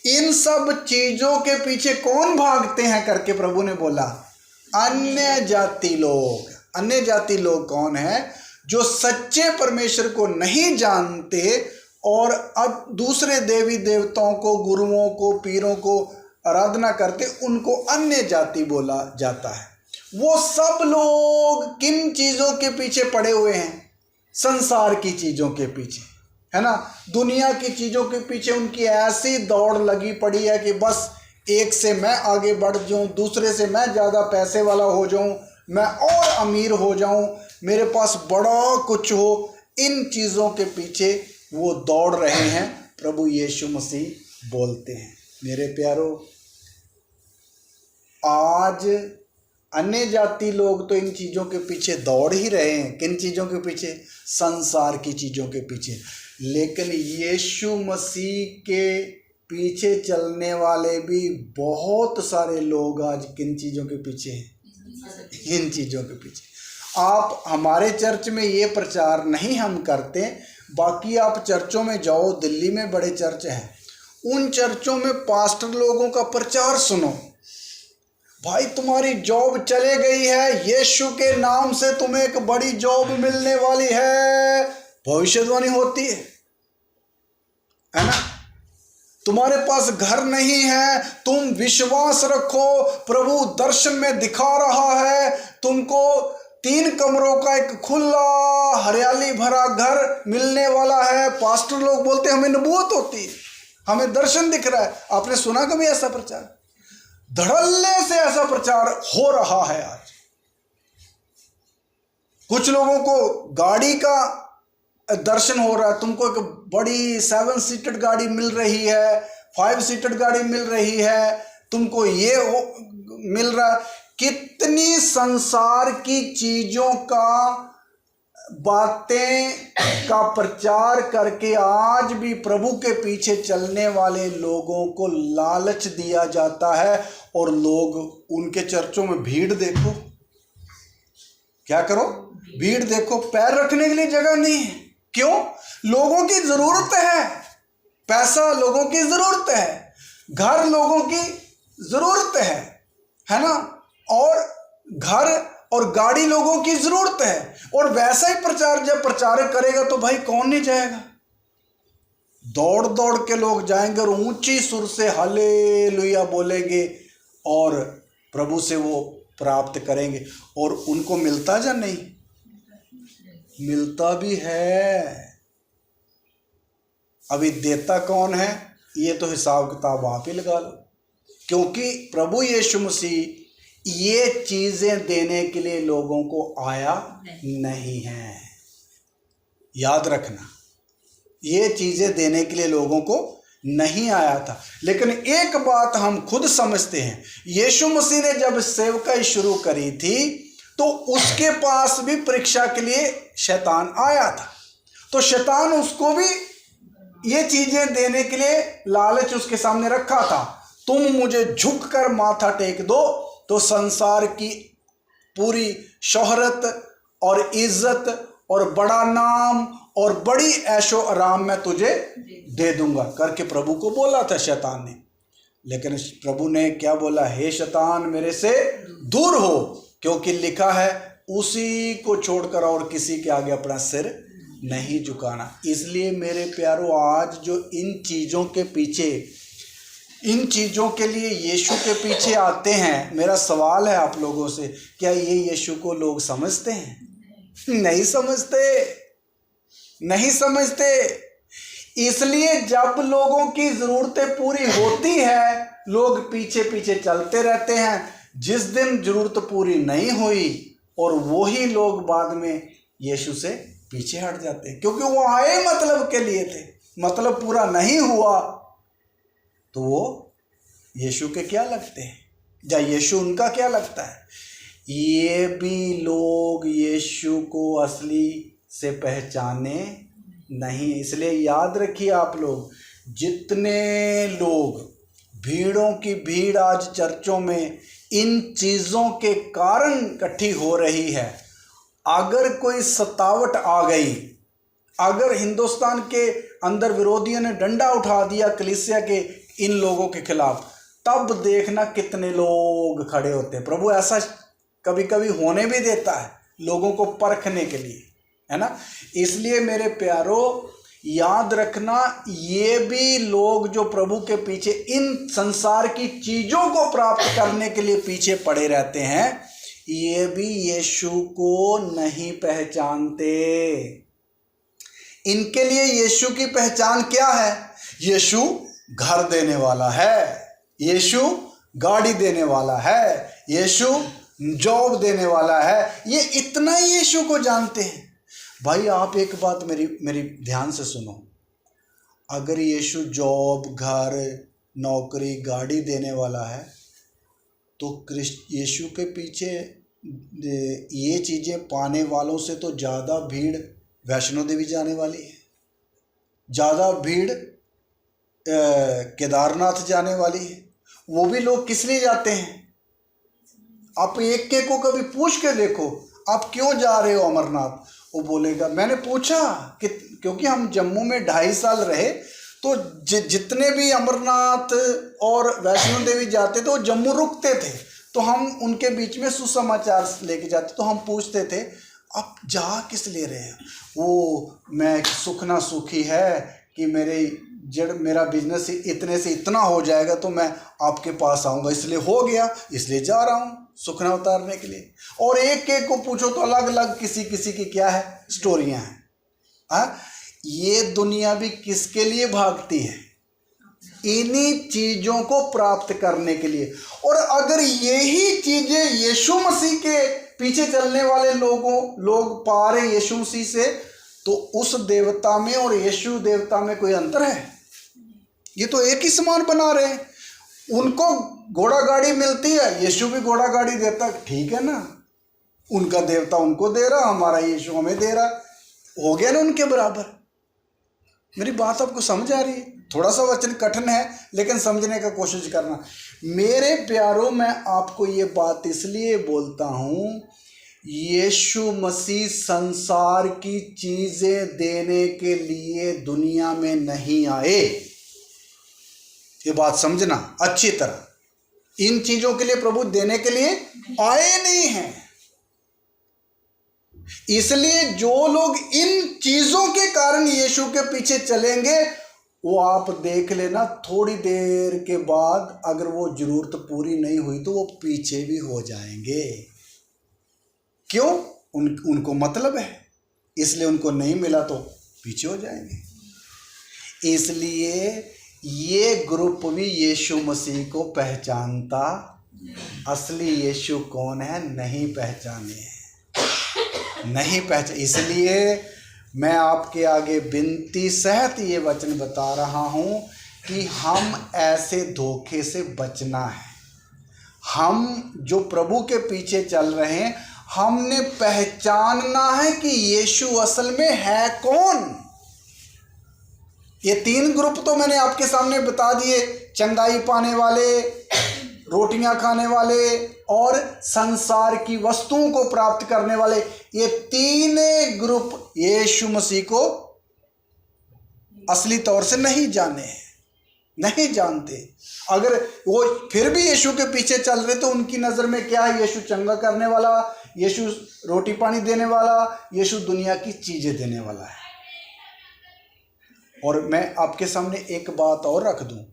इन सब चीजों के पीछे कौन भागते हैं करके प्रभु ने बोला, अन्य जाति लोग। अन्य जाति लोग कौन है? जो सच्चे परमेश्वर को नहीं जानते और अब दूसरे देवी देवताओं को, गुरुओं को, पीरों को आराधना करते, उनको अन्य जाति बोला जाता है। वो सब लोग किन चीजों के पीछे पड़े हुए हैं? संसार की चीजों के पीछे, है ना। दुनिया की चीजों के पीछे उनकी ऐसी दौड़ लगी पड़ी है कि बस एक से मैं आगे बढ़ जाऊं, दूसरे से मैं ज़्यादा पैसे वाला हो जाऊं, मैं और अमीर हो जाऊं, मेरे पास बड़ा कुछ हो। इन चीज़ों के पीछे वो दौड़ रहे हैं। प्रभु यीशु मसीह बोलते हैं, मेरे प्यारो, आज अन्य जाति लोग तो इन चीज़ों के पीछे दौड़ ही रहे हैं। किन चीज़ों के पीछे? संसार की चीज़ों के पीछे। लेकिन यीशु मसीह के पीछे चलने वाले भी बहुत सारे लोग आज किन चीज़ों के पीछे हैं? इन चीज़ों के पीछे। आप हमारे चर्च में ये प्रचार नहीं हम करते, बाकी आप चर्चों में जाओ, दिल्ली में बड़े चर्च हैं, उन चर्चों में पास्टर लोगों का प्रचार सुनो। भाई तुम्हारी जॉब चले गई है, यीशु के नाम से तुम्हें एक बड़ी जॉब मिलने वाली है, भविष्यवाणी होती है ना। तुम्हारे पास घर नहीं है, तुम विश्वास रखो, प्रभु दर्शन में दिखा रहा है तुमको 3 कमरों का एक खुला हरियाली भरा घर मिलने वाला है। पास्टर लोग बोलते हैं हमें नबूवत होती है, हमें दर्शन दिख रहा है। आपने सुना कभी ऐसा प्रचार? धड़ल्ले से ऐसा प्रचार हो रहा है आज। कुछ लोगों को गाड़ी का दर्शन हो रहा है, तुमको एक बड़ी 7 सीटेड गाड़ी मिल रही है, 5 सीटेड गाड़ी मिल रही है, तुमको ये मिल रहा है। कितनी संसार की चीजों का बातें का प्रचार करके आज भी प्रभु के पीछे चलने वाले लोगों को लालच दिया जाता है। और लोग उनके चर्चों में भीड़ देखो, क्या करो? भीड़ देखो, पैर रखने के लिए जगह नहीं है। क्यों? लोगों की जरूरत है, पैसा लोगों की जरूरत है, घर लोगों की जरूरत है ना, और घर और गाड़ी लोगों की जरूरत है। और वैसा ही प्रचार जब प्रचारक करेगा तो भाई कौन नहीं जाएगा? दौड़ दौड़ के लोग जाएंगे और ऊंची सुर से हालेलुया बोलेंगे और प्रभु से वो प्राप्त करेंगे। और उनको मिलता या नहीं? मिलता भी है। अभी देता कौन है ये तो हिसाब किताब आप ही लगा लो, क्योंकि प्रभु यीशु मसीह ये चीजें देने के लिए लोगों को आया नहीं है। याद रखना, ये चीजें देने के लिए लोगों को नहीं आया था। लेकिन एक बात हम खुद समझते हैं, यीशु मसीह ने जब सेवकाई शुरू करी थी तो उसके पास भी परीक्षा के लिए शैतान आया था। तो शैतान उसको भी ये चीजें देने के लिए लालच उसके सामने रखा था। तुम मुझे झुककर माथा टेक दो तो संसार की पूरी शोहरत और इज्जत और बड़ा नाम और बड़ी ऐशो आराम मैं तुझे दे दूंगा करके प्रभु को बोला था शैतान ने। लेकिन प्रभु ने क्या बोला? हे शैतान मेरे से दूर हो, क्योंकि लिखा है उसी को छोड़कर और किसी के आगे अपना सिर नहीं झुकाना। इसलिए मेरे प्यारो, आज जो इन चीज़ों के पीछे, इन चीज़ों के लिए यीशु के पीछे आते हैं, मेरा सवाल है आप लोगों से, क्या ये यीशु को लोग समझते हैं? नहीं समझते, नहीं समझते। इसलिए जब लोगों की ज़रूरतें पूरी होती है लोग पीछे पीछे चलते रहते हैं। जिस दिन ज़रूरत पूरी नहीं हुई और वही लोग बाद में यीशु से पीछे हट जाते हैं, क्योंकि वो आए मतलब के लिए थे, मतलब पूरा नहीं हुआ तो वो यीशु के क्या लगते हैं या यीशु उनका क्या लगता है? ये भी लोग यीशु को असली से पहचाने नहीं। इसलिए याद रखिए आप लोग, जितने लोग, भीड़ों की भीड़ आज चर्चों में इन चीज़ों के कारण इकट्ठी हो रही है, अगर कोई सतावट आ गई, अगर हिंदुस्तान के अंदर विरोधियों ने डंडा उठा दिया कलीसिया के इन लोगों के खिलाफ, तब देखना कितने लोग खड़े होते हैं। प्रभु ऐसा कभी कभी होने भी देता है लोगों को परखने के लिए, है ना। इसलिए मेरे प्यारो याद रखना, ये भी लोग जो प्रभु के पीछे इन संसार की चीजों को प्राप्त करने के लिए पीछे पड़े रहते हैं, ये भी यीशु को नहीं पहचानते। इनके लिए यीशु की पहचान क्या है? यीशु घर देने वाला है, यीशु गाड़ी देने वाला है, यीशु जॉब देने वाला है, ये इतना ही यीशु को जानते हैं। भाई आप एक बात मेरी ध्यान से सुनो, अगर यीशु जॉब, घर, नौकरी, गाड़ी देने वाला है तो यीशु के पीछे ये चीज़ें पाने वालों से तो ज़्यादा भीड़ वैष्णो देवी जाने वाली है, ज़्यादा भीड़ केदारनाथ जाने वाली है। वो भी लोग किस लिए जाते हैं? आप एक के को कभी पूछ के देखो, आप क्यों जा रहे हो अमरनाथ? वो बोलेगा, मैंने पूछा कि क्योंकि हम जम्मू में 2.5 साल रहे, तो जितने भी अमरनाथ और वैष्णो देवी जाते थे वो जम्मू रुकते थे, तो हम उनके बीच में सुसमाचार लेके जाते, तो हम पूछते थे आप जा किस ले रहे हैं? वो मैं सुख ना सुखी है कि मेरा बिजनेस इतने से इतना हो जाएगा तो मैं आपके पास आऊँगा, इसलिए हो गया, इसलिए जा रहा हूँ सुखना उतारने के लिए। और एक एक को पूछो तो अलग अलग किसी किसी की क्या है, स्टोरियाँ हैं। ये दुनिया भी किसके लिए भागती है? इन्हीं चीज़ों को प्राप्त करने के लिए। और अगर यही चीज़ें यीशु मसीह के पीछे चलने वाले लोग पा रहे यीशु मसीह से, तो उस देवता में और यीशु देवता में कोई अंतर है? ये तो एक ही समान बना रहे हैं। उनको घोड़ा गाड़ी मिलती है, यीशु भी घोड़ा गाड़ी देता, ठीक है ना। उनका देवता उनको दे रहा, हमारा यीशु हमें दे रहा, हो गया ना उनके बराबर। मेरी बात आपको समझ आ रही है? थोड़ा सा वचन कठिन है लेकिन समझने का कोशिश करना। मेरे प्यारों, मैं आपको ये बात इसलिए बोलता हूँ, यीशु मसीह संसार की चीज़ें देने के लिए दुनिया में नहीं आए। ये बात समझना अच्छी तरह। इन चीज़ों के लिए प्रभु देने के लिए आए नहीं हैं। इसलिए जो लोग इन चीज़ों के कारण यीशु के पीछे चलेंगे, वो आप देख लेना थोड़ी देर के बाद अगर वो जरूरत पूरी नहीं हुई तो वो पीछे भी हो जाएंगे। क्यों? उनको मतलब है, इसलिए उनको नहीं मिला तो पीछे हो जाएंगे। इसलिए ये ग्रुप भी यीशु मसीह को पहचानता, असली यीशु कौन है नहीं पहचाने, नहीं पहचान। इसलिए मैं आपके आगे विनती सहित ये वचन बता रहा हूँ कि हम ऐसे धोखे से बचना है। हम जो प्रभु के पीछे चल रहे हैं, हमने पहचानना है कि यीशु असल में है कौन। ये 3 ग्रुप तो मैंने आपके सामने बता दिए, चंगाई पाने वाले, रोटियां खाने वाले और संसार की वस्तुओं को प्राप्त करने वाले। ये 3 ग्रुप यीशु मसीह को असली तौर से नहीं जाने हैं, नहीं जानते। अगर वो फिर भी यीशु के पीछे चल रहे तो उनकी नज़र में क्या है? यीशु चंगा करने वाला, यीशु रोटी पानी देने वाला, यीशु दुनिया की चीज़ें देने वाला है। और मैं आपके सामने एक बात और रख दूं,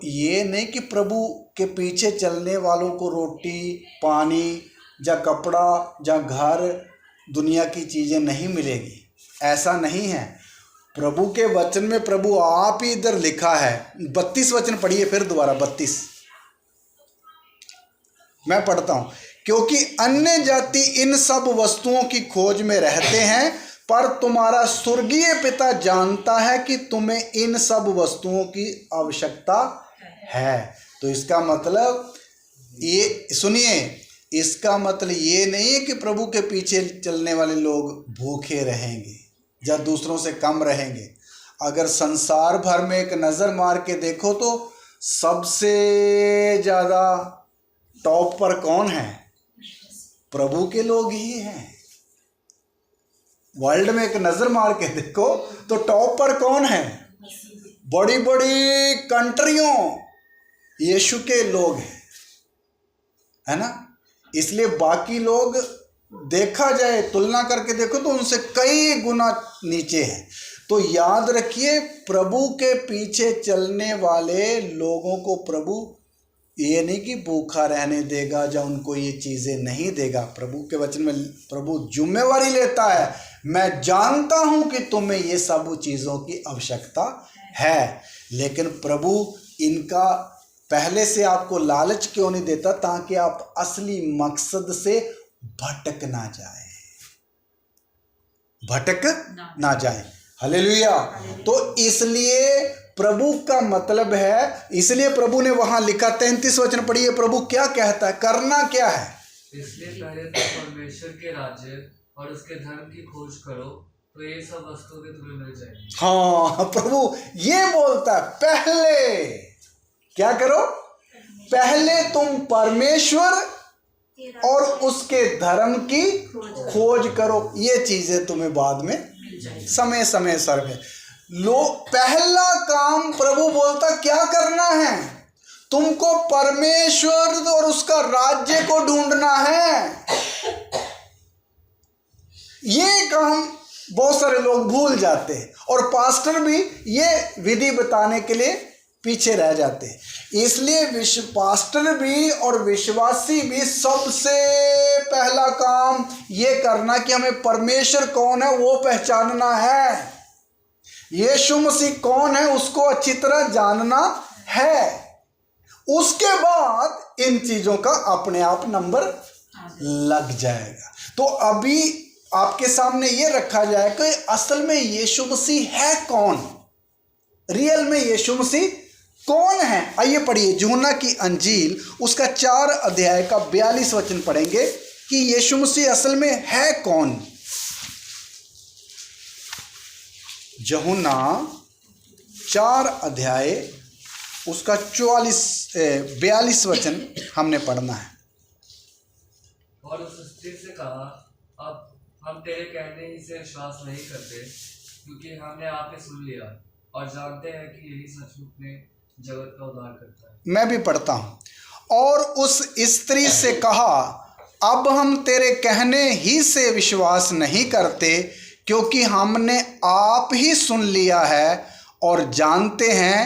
ये नहीं कि प्रभु के पीछे चलने वालों को रोटी पानी या कपड़ा या घर, दुनिया की चीज़ें नहीं मिलेगी, ऐसा नहीं है। प्रभु के वचन में प्रभु आप ही इधर लिखा है, 32 वचन पढ़िए फिर दोबारा 32, मैं पढ़ता हूँ। क्योंकि अन्य जाति इन सब वस्तुओं की खोज में रहते हैं, पर तुम्हारा स्वर्गीय पिता जानता है कि तुम्हें इन सब वस्तुओं की आवश्यकता है। तो इसका मतलब ये सुनिए, इसका मतलब ये नहीं है कि प्रभु के पीछे चलने वाले लोग भूखे रहेंगे या दूसरों से कम रहेंगे। अगर संसार भर में एक नज़र मार के देखो तो सबसे ज़्यादा टॉप पर कौन है? प्रभु के लोग ही हैं। वर्ल्ड में एक नजर मार के देखो तो टॉप पर कौन है? बड़ी बड़ी कंट्रियों यीशु के लोग हैं, है ना। इसलिए बाकी लोग देखा जाए, तुलना करके देखो तो उनसे कई गुना नीचे हैं। तो याद रखिए, प्रभु के पीछे चलने वाले लोगों को प्रभु ये नहीं कि भूखा रहने देगा या उनको ये चीज़ें नहीं देगा। प्रभु के वचन में प्रभु जिम्मेवारी लेता है, मैं जानता हूं कि तुम्हें ये सब चीज़ों की आवश्यकता है, लेकिन प्रभु इनका पहले से आपको लालच क्यों नहीं देता? ताकि आप असली मकसद से भटक ना जाए, भटक ना जाए। हालेलुया। तो इसलिए प्रभु का मतलब है, इसलिए प्रभु ने वहां लिखा 33 वचन पढ़िए, प्रभु क्या कहता है, करना क्या है? इसलिए पहले तो परमेश्वर के राज्य और उसके धर्म की खोज करो, तो ये सब वस्तुएं तुम्हें मिल जाएंगी। हाँ, प्रभु ये बोलता है, पहले क्या करो? पहले तुम परमेश्वर और उसके धर्म की खोज करो, ये चीजें तुम्हें बाद में समय समय सर में। पहला काम प्रभु बोलता क्या करना है? तुमको परमेश्वर और उसका राज्य को ढूंढना है। ये काम बहुत सारे लोग भूल जाते हैं और पास्टर भी ये विधि बताने के लिए पीछे रह जाते हैं। इसलिए पास्टर भी और विश्वासी भी सबसे पहला काम ये करना कि हमें परमेश्वर कौन है वो पहचानना है, यीशु मसीह कौन है उसको अच्छी तरह जानना है। उसके बाद इन चीजों का अपने आप नंबर लग जाएगा। तो अभी आपके सामने ये रखा जाए कि असल में यीशु मसीह है कौन, रियल में यीशु मसीह कौन है। आइए पढ़िए यूहन्ना की अंजील उसका 4 अध्याय का 42 वचन पढ़ेंगे कि यीशु मसीह असल में है कौन। यूहन्ना 4 अध्याय उसका 42 वचन हमने पढ़ना है। और उस स्त्री से कहा, अब हम तेरे कहने ही से विश्वास नहीं करते, क्योंकि हमने आपे सुन लिया और जानते हैं कि यही सचमुच में जगत का उद्धार करता है। मैं भी पढ़ता हूं। और उस स्त्री से कहा, अब हम तेरे कहने ही से विश्वास नहीं करते, क्योंकि हमने आप ही सुन लिया है और जानते हैं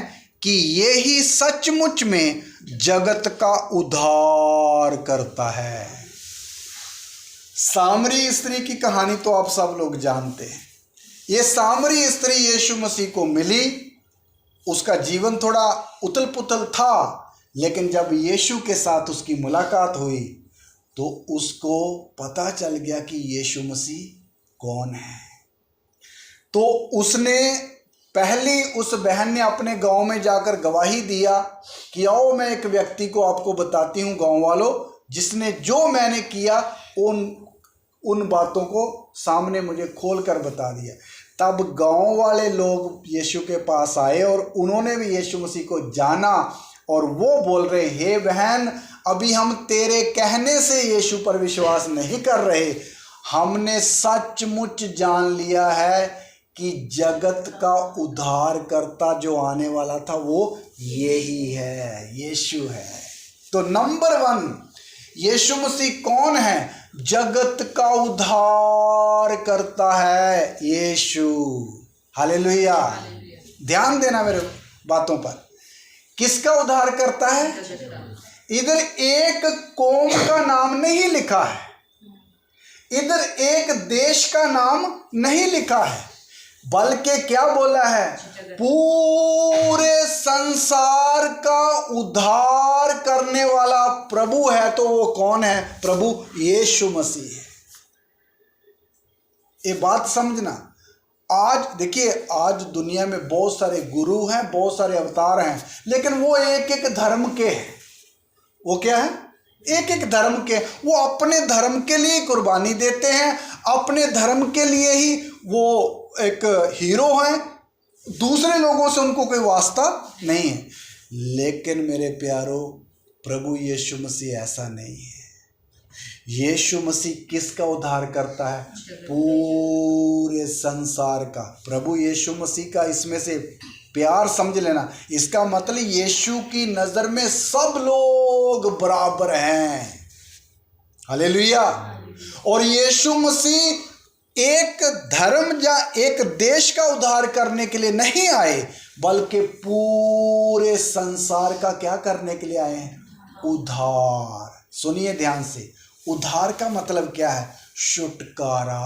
कि ये ही सचमुच में जगत का उद्धार करता है। सामरी स्त्री की कहानी तो आप सब लोग जानते हैं। ये सामरी स्त्री यीशु मसीह को मिली, उसका जीवन थोड़ा उथल पुथल था, लेकिन जब यीशु के साथ उसकी मुलाकात हुई तो उसको पता चल गया कि यीशु मसीह कौन है। तो उसने पहली उस बहन ने अपने गांव में जाकर गवाही दिया कि आओ मैं एक व्यक्ति को आपको बताती हूँ गांव वालों, जिसने जो मैंने किया उन बातों को सामने मुझे खोल कर बता दिया। तब गांव वाले लोग यीशु के पास आए और उन्होंने भी यीशु मसीह को जाना और वो बोल रहे, हे बहन, अभी हम तेरे कहने से यीशु पर विश्वास नहीं कर रहे, हमने सचमुच जान लिया है कि जगत का उद्धारकर्ता जो आने वाला था वो यही है, यीशु है। तो नंबर 1 यीशु मसीह कौन है? जगत का उद्धार करता है यीशु। हालेलुया। ध्यान देना मेरे बातों पर। किसका उद्धार करता है? इधर एक कौम का नाम नहीं लिखा है, इधर एक देश का नाम नहीं लिखा है, बल्कि क्या बोला है? पूरे संसार का उद्धार करने वाला प्रभु है। तो वो कौन है? प्रभु यीशु मसीह है। ये बात समझना। आज देखिए, आज दुनिया में बहुत सारे गुरु हैं, बहुत सारे अवतार हैं, लेकिन वो एक एक धर्म के हैं। वो क्या है? एक एक धर्म के। वो अपने धर्म के लिए कुर्बानी देते हैं, अपने धर्म के लिए ही वो एक हीरो हैं, दूसरे लोगों से उनको कोई वास्ता नहीं है। लेकिन मेरे प्यारो, प्रभु यीशु मसीह ऐसा नहीं है। यीशु मसीह किसका उद्धार करता है? पूरे संसार का। प्रभु यीशु मसीह का इसमें से प्यार समझ लेना। इसका मतलब यीशु की नज़र में सब लोग बराबर हैं। हालेलुया। और यीशु मसीह एक धर्म या एक देश का उद्धार करने के लिए नहीं आए, बल्कि पूरे संसार का क्या करने के लिए आए हैं? उद्धार। सुनिए ध्यान से, उद्धार का मतलब क्या है? छुटकारा,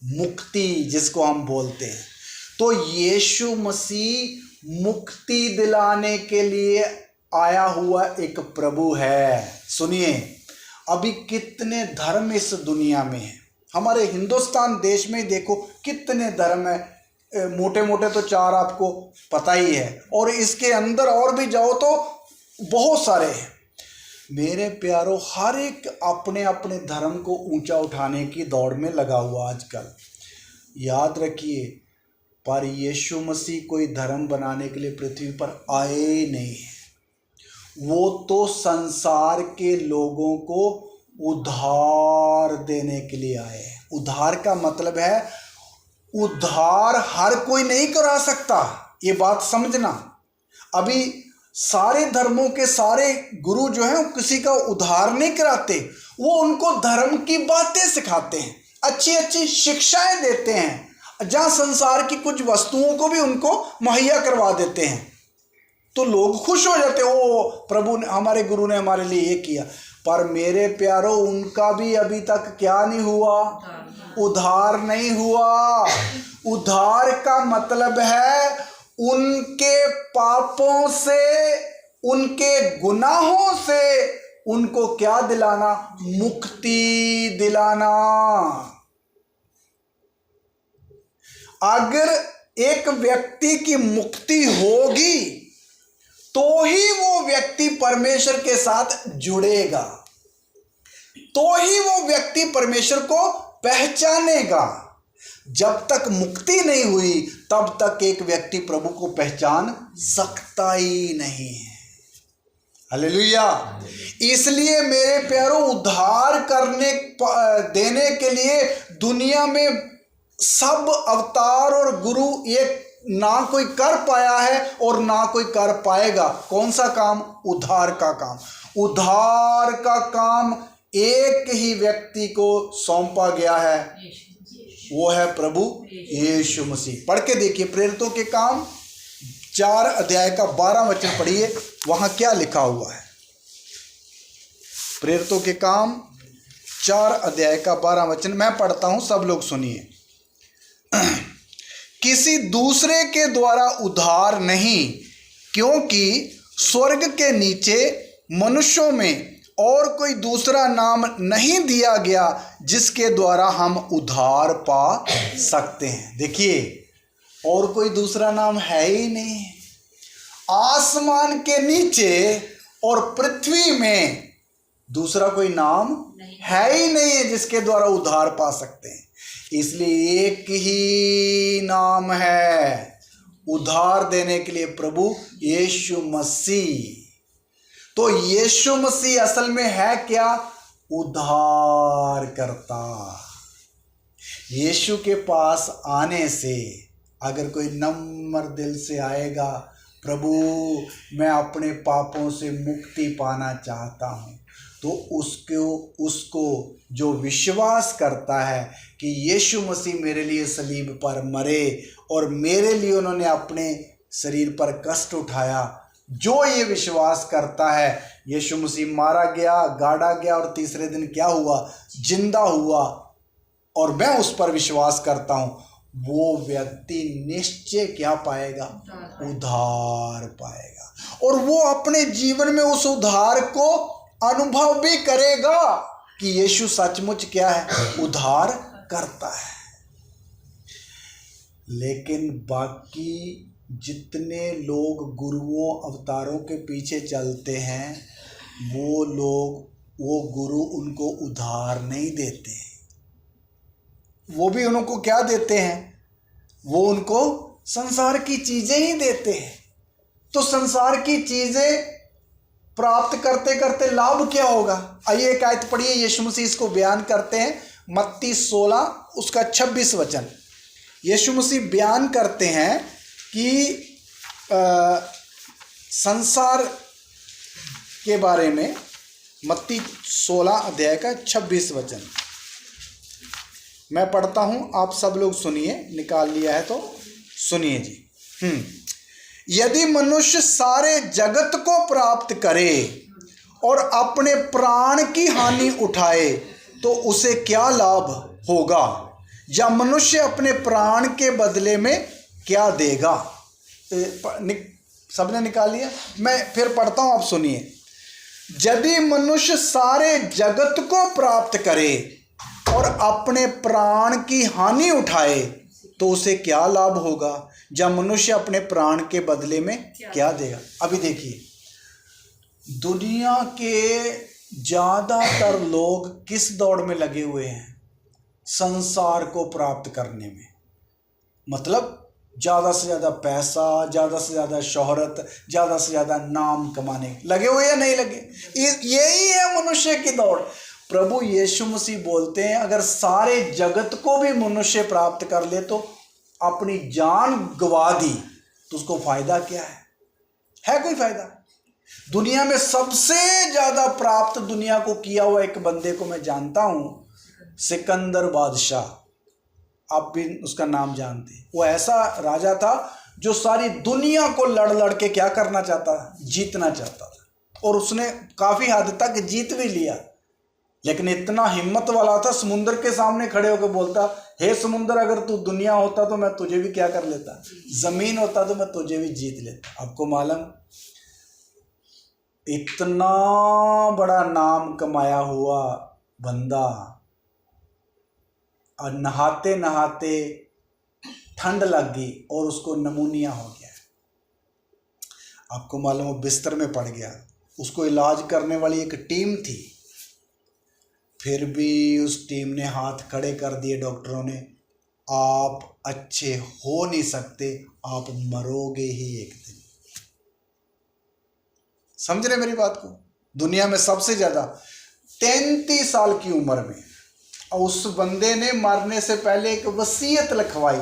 मुक्ति जिसको हम बोलते हैं। तो यीशु मसीह मुक्ति दिलाने के लिए आया हुआ एक प्रभु है। सुनिए, अभी कितने धर्म इस दुनिया में हैं। हमारे हिंदुस्तान देश में देखो कितने धर्म है, मोटे मोटे तो 4 आपको पता ही है, और इसके अंदर और भी जाओ तो बहुत सारे हैं। मेरे प्यारों, हर एक अपने अपने धर्म को ऊंचा उठाने की दौड़ में लगा हुआ आजकल। याद रखिए, पर यीशु मसीह कोई धर्म बनाने के लिए पृथ्वी पर आए ही नहीं है। वो तो संसार के लोगों को उद्धार देने के लिए आए हैं। उद्धार का मतलब है, उद्धार हर कोई नहीं करा सकता, ये बात समझना। अभी सारे धर्मों के सारे गुरु जो हैं वो किसी का उद्धार नहीं कराते, वो उनको धर्म की बातें सिखाते हैं, अच्छी अच्छी शिक्षाएं देते हैं, जहाँ संसार की कुछ वस्तुओं को भी उनको मुहैया करवा देते हैं। तो लोग खुश हो जाते हैं, ओ प्रभु ने, हमारे गुरु ने हमारे लिए ये किया। पर मेरे प्यारों, उनका भी अभी तक क्या नहीं हुआ? उद्धार नहीं हुआ। उद्धार का मतलब है उनके पापों से, उनके गुनाहों से उनको क्या दिलाना? मुक्ति दिलाना। अगर एक व्यक्ति की मुक्ति होगी तो ही वो व्यक्ति परमेश्वर के साथ जुड़ेगा, तो ही वो व्यक्ति परमेश्वर को पहचानेगा। जब तक मुक्ति नहीं हुई तब तक एक व्यक्ति प्रभु को पहचान सकता ही नहीं है। हालेलुया। इसलिए मेरे प्यारों, उद्धार करने देने के लिए दुनिया में सब अवतार और गुरु एक ना कोई कर पाया है और ना कोई कर पाएगा। कौन सा काम? उद्धार का काम। उद्धार का काम एक ही व्यक्ति को सौंपा गया है, वो है प्रभु यीशु मसीह। पढ़ के देखिए, प्रेरितों के काम 4 अध्याय का 12 वचन पढ़िए, वहां क्या लिखा हुआ है। प्रेरितों के काम 4 अध्याय का 12 वचन मैं पढ़ता हूं, सब लोग सुनिए। किसी दूसरे के द्वारा उद्धार नहीं, क्योंकि स्वर्ग के नीचे मनुष्यों में और कोई दूसरा नाम नहीं दिया गया जिसके द्वारा हम उद्धार पा सकते हैं। देखिए, और कोई दूसरा नाम है ही नहीं। आसमान के नीचे और पृथ्वी में दूसरा कोई नाम है ही नहीं है जिसके द्वारा उद्धार पा सकते हैं। इसलिए एक ही नाम है उद्धार देने के लिए, प्रभु यीशु मसीह। तो यीशु मसीह असल में है क्या? उद्धार करता। यीशु के पास आने से अगर कोई नम्र दिल से आएगा, प्रभु मैं अपने पापों से मुक्ति पाना चाहता हूँ, तो उसको जो विश्वास करता है कि यीशु मसीह मेरे लिए सलीब पर मरे और मेरे लिए उन्होंने अपने शरीर पर कष्ट उठाया, जो ये विश्वास करता है यीशु मसीह मारा गया, गाड़ा गया और तीसरे दिन क्या हुआ? जिंदा हुआ, और मैं उस पर विश्वास करता हूँ, वो व्यक्ति निश्चय क्या पाएगा? उद्धार पाएगा। और वो अपने जीवन में उस उद्धार को अनुभव भी करेगा कि यीशु सचमुच क्या है? उद्धार करता है। लेकिन बाकी जितने लोग गुरुओं अवतारों के पीछे चलते हैं, वो गुरु उनको उद्धार नहीं देते। वो भी उनको क्या देते हैं? वो उनको संसार की चीज़ें ही देते हैं। तो संसार की चीज़ें प्राप्त करते करते लाभ क्या होगा? आइए एक आयत पढ़िए, यीशु मसीह इसको बयान करते हैं। मत्ती 16 उसका 26 वचन। यीशु मसीह बयान करते हैं कि संसार के बारे में। मत्ती 16 अध्याय का 26 वचन मैं पढ़ता हूँ, आप सब लोग सुनिए, निकाल लिया है तो सुनिए जी। यदि मनुष्य सारे जगत को प्राप्त करे और अपने प्राण की हानि उठाए तो उसे क्या लाभ होगा? या मनुष्य अपने प्राण के बदले में क्या देगा? सबने निकाल लिया? मैं फिर पढ़ता हूँ, आप सुनिए। यदि मनुष्य सारे जगत को प्राप्त करे और अपने प्राण की हानि उठाए तो उसे क्या लाभ होगा? जब मनुष्य अपने प्राण के बदले में क्या देगा? अभी देखिए, दुनिया के ज़्यादातर लोग किस दौड़ में लगे हुए हैं? संसार को प्राप्त करने में। मतलब ज़्यादा से ज़्यादा पैसा, ज़्यादा से ज़्यादा शोहरत, ज़्यादा से ज़्यादा नाम कमाने लगे हुए या नहीं लगे? यही है मनुष्य की दौड़। प्रभु यीशु मसीह बोलते हैं अगर सारे जगत को भी मनुष्य प्राप्त कर ले तो अपनी जान गवा दी तो उसको फायदा क्या है कोई फायदा? दुनिया में सबसे ज़्यादा प्राप्त दुनिया को किया हुआ एक बंदे को मैं जानता हूँ, सिकंदर बादशाह। आप भी उसका नाम जानते हैं। वो ऐसा राजा था जो सारी दुनिया को लड़ लड़ के क्या करना चाहता था? जीतना चाहता था। और उसने काफ़ी हद तक जीत भी लिया। लेकिन इतना हिम्मत वाला था, समुंदर के सामने खड़े होकर बोलता, हे समुंदर, अगर तू दुनिया होता तो मैं तुझे भी क्या कर लेता? जमीन होता तो मैं तुझे भी जीत लेता। आपको मालूम, इतना बड़ा नाम कमाया हुआ बंदा और नहाते नहाते ठंड लग गई और उसको नमूनिया हो गया। आपको मालूम, वो बिस्तर में पड़ गया। उसको इलाज करने वाली एक टीम थी, फिर भी उस टीम ने हाथ खड़े कर दिए डॉक्टरों ने, आप अच्छे हो नहीं सकते, आप मरोगे ही एक दिन। समझ रहे मेरी बात को? दुनिया में सबसे ज़्यादा 33 साल की उम्र में, और उस बंदे ने मरने से पहले एक वसीयत लिखवाई।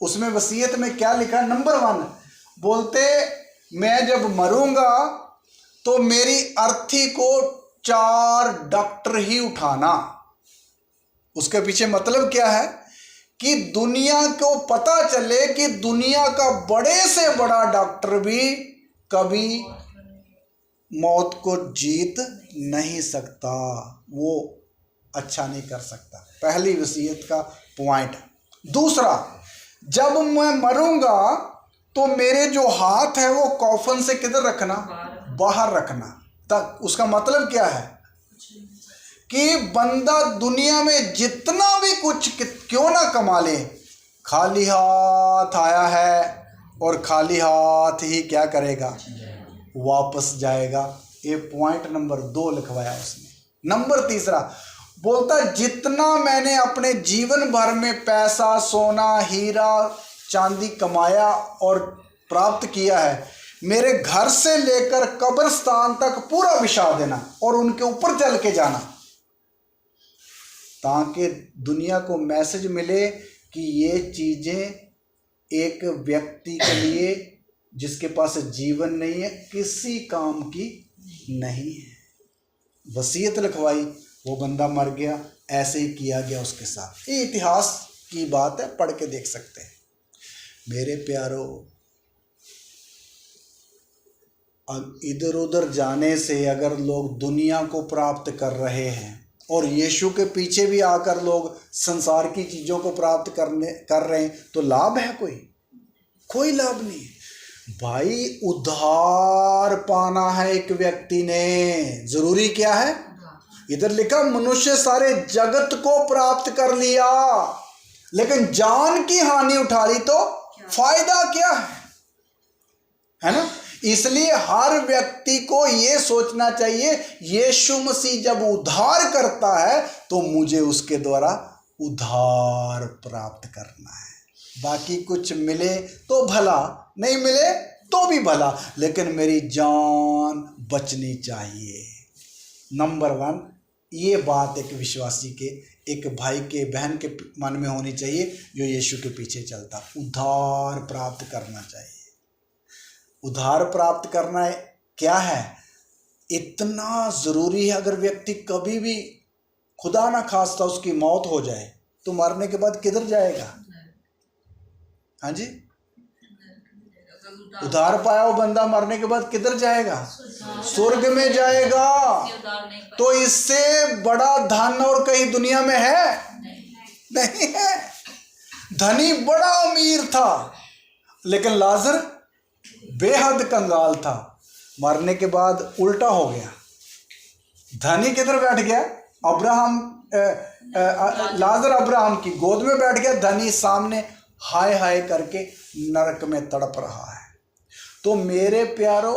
उसमें वसीयत में क्या लिखा? नंबर 1 बोलते, मैं जब मरूंगा तो मेरी अर्थी को 4 डॉक्टर ही उठाना। उसके पीछे मतलब क्या है कि दुनिया को पता चले कि दुनिया का बड़े से बड़ा डॉक्टर भी कभी मौत को जीत नहीं सकता, वो अच्छा नहीं कर सकता। पहली वसीयत का पॉइंट। दूसरा, जब मैं मरूंगा तो मेरे जो हाथ है वो कॉफन से किधर रखना? बाहर रखना। तक उसका मतलब क्या है कि बंदा दुनिया में जितना भी कुछ क्यों ना कमा ले, खाली हाथ आया है और खाली हाथ ही क्या करेगा? वापस जाएगा। ये पॉइंट नंबर 2 लिखवाया उसने। नंबर 3 बोलता, जितना मैंने अपने जीवन भर में पैसा, सोना, हीरा, चांदी कमाया और प्राप्त किया है, मेरे घर से लेकर कब्रिस्तान तक पूरा बिछा देना और उनके ऊपर चल के जाना, ताकि दुनिया को मैसेज मिले कि ये चीज़ें एक व्यक्ति के लिए जिसके पास जीवन नहीं है, किसी काम की नहीं है। वसीयत लिखवाई, वो बंदा मर गया, ऐसे ही किया गया उसके साथ। ये इतिहास की बात है, पढ़ के देख सकते हैं। मेरे प्यारो, इधर उधर जाने से अगर लोग दुनिया को प्राप्त कर रहे हैं और यीशु के पीछे भी आकर लोग संसार की चीज़ों को प्राप्त कर रहे हैं तो लाभ है? कोई लाभ नहीं भाई। उद्धार पाना है एक व्यक्ति ने, जरूरी क्या है? इधर लिखा, मनुष्य सारे जगत को प्राप्त कर लिया लेकिन जान की हानि उठा ली तो फायदा क्या है ना? इसलिए हर व्यक्ति को ये सोचना चाहिए, यीशु मसीह जब उद्धार करता है तो मुझे उसके द्वारा उद्धार प्राप्त करना है। बाकी कुछ मिले तो भला, नहीं मिले तो भी भला, लेकिन मेरी जान बचनी चाहिए। नंबर 1 ये बात एक विश्वासी के, एक भाई के, बहन के मन में होनी चाहिए जो यीशु के पीछे चलता। उद्धार प्राप्त करना चाहिए। उद्धार प्राप्त करना क्या है? इतना ज़रूरी है। अगर व्यक्ति कभी भी खुदा ना खास्ता उसकी मौत हो जाए तो मरने के बाद किधर जाएगा? हाँ जी, उद्धार पाया हुआ बंदा मरने के बाद किधर जाएगा? स्वर्ग में जाएगा। तो इससे बड़ा धन और कहीं दुनिया में है? नहीं है। धनी बड़ा अमीर था, लेकिन लाजर बेहद कंगाल था। मरने के बाद उल्टा हो गया। धनी किधर बैठ गया? लाजर अब्राहम की गोद में बैठ गया, धनी सामने हाय हाय करके नरक में तड़प रहा है। तो मेरे प्यारो,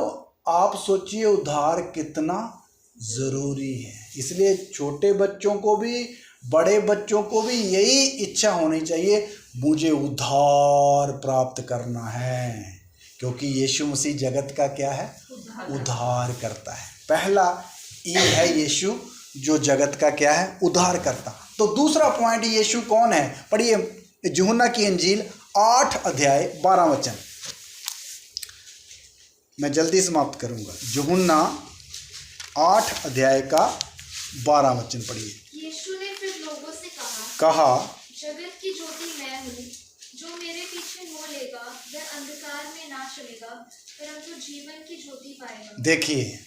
आप सोचिए उद्धार कितना ज़रूरी है। इसलिए छोटे बच्चों को भी, बड़े बच्चों को भी यही इच्छा होनी चाहिए, मुझे उद्धार प्राप्त करना है, क्योंकि यीशु मसीह जगत का क्या है? उद्धार करता है। पहला ये है यीशु जो जगत का क्या है? उद्धार करता। तो दूसरा पॉइंट, यीशु कौन है? पढ़िए यूहन्ना की इंजील 8 अध्याय 12 वचन। मैं जल्दी समाप्त करूंगा। यूहन्ना 8 अध्याय का 12 वचन पढ़िए। यीशु ने फिर लोगों से कहा, जगत की ज्योति मैं हूँ। जो मेरे पीछे हो लेगा वह अंधकार में ना चलेगा, परंतु जीवन की ज्योति पाएगा। देखिए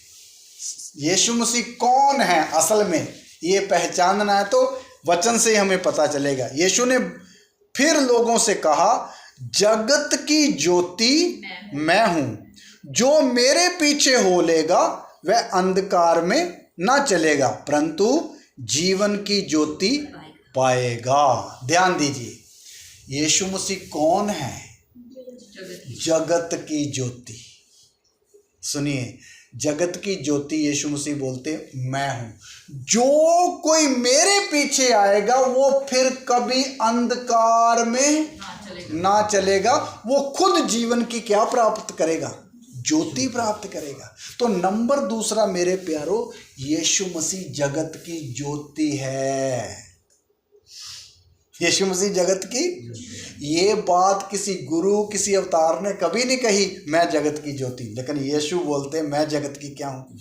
यीशु मसीह कौन है असल में, ये पहचानना है तो वचन से ही हमें पता चलेगा। यीशु ने फिर लोगों से कहा, जगत की ज्योति मैं हूँ। जो मेरे पीछे हो लेगा वह अंधकार में ना चलेगा, परंतु जीवन की ज्योति पाएगा। ध्यान दीजिए, यीशु मसीह कौन है? जगत की ज्योति। सुनिए, जगत की ज्योति यीशु मसीह बोलते मैं हूं। जो कोई मेरे पीछे आएगा वो फिर कभी अंधकार में ना चलेगा, वो खुद जीवन की क्या प्राप्त करेगा? ज्योति प्राप्त करेगा। तो नंबर दूसरा मेरे प्यारो, यीशु मसीह जगत की ज्योति है। यीशु मसीह जगत की, ये बात किसी गुरु, किसी अवतार ने कभी नहीं कही मैं जगत की ज्योति, लेकिन यीशु बोलते मैं जगत की क्या हूँ।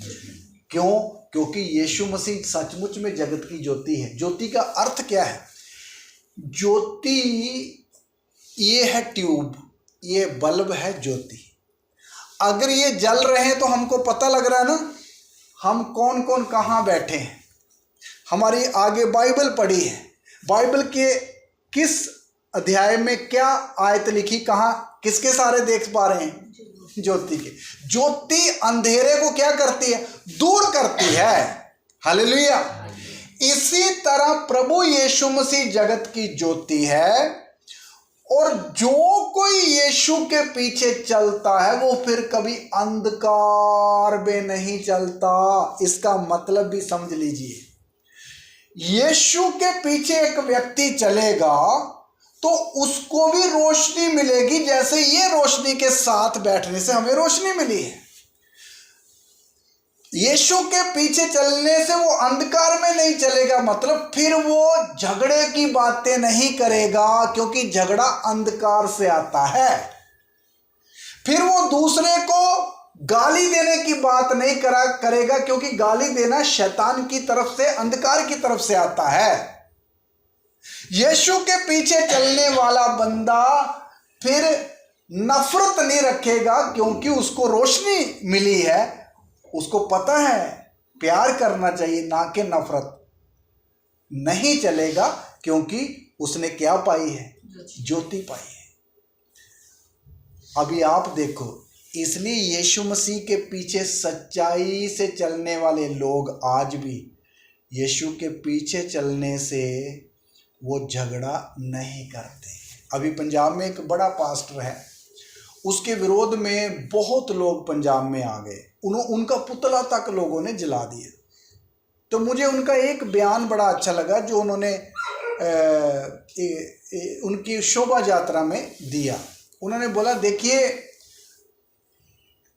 क्यों? क्योंकि यीशु मसीह सचमुच में जगत की ज्योति है। ज्योति का अर्थ क्या है? ज्योति ये है ट्यूब, ये बल्ब है ज्योति। अगर ये जल रहे हैं तो हमको पता लग रहा है ना हम कौन कौन कहाँ बैठे हैं। हमारी आगे बाइबल पढ़ी है, बाइबल के किस अध्याय में क्या आयत लिखी, कहाँ किसके सारे देख पा रहे हैं? ज्योति के। ज्योति अंधेरे को क्या करती है? दूर करती है। हालेलुया। इसी तरह प्रभु यीशु मसीह जगत की ज्योति है, और जो कोई यीशु के पीछे चलता है वो फिर कभी अंधकार में नहीं चलता। इसका मतलब भी समझ लीजिए, यीशु के पीछे एक व्यक्ति चलेगा तो उसको भी रोशनी मिलेगी, जैसे ये रोशनी के साथ बैठने से हमें रोशनी मिली है। यीशु के पीछे चलने से वो अंधकार में नहीं चलेगा, मतलब फिर वो झगड़े की बातें नहीं करेगा, क्योंकि झगड़ा अंधकार से आता है। फिर वो दूसरे को गाली देने की बात नहीं करेगा, क्योंकि गाली देना शैतान की तरफ से, अंधकार की तरफ से आता है। यीशु के पीछे चलने वाला बंदा फिर नफरत नहीं रखेगा, क्योंकि उसको रोशनी मिली है। उसको पता है प्यार करना चाहिए, ना कि नफरत। नहीं चलेगा, क्योंकि उसने क्या पाई है? ज्योति पाई है। अभी आप देखो, इसलिए यीशु मसीह के पीछे सच्चाई से चलने वाले लोग आज भी यीशु के पीछे चलने से वो झगड़ा नहीं करते। अभी पंजाब में एक बड़ा पास्टर है, उसके विरोध में बहुत लोग पंजाब में आ गए, उनका पुतला तक लोगों ने जला दिया। तो मुझे उनका एक बयान बड़ा अच्छा लगा जो उन्होंने उनकी शोभा यात्रा में दिया। उन्होंने बोला, देखिए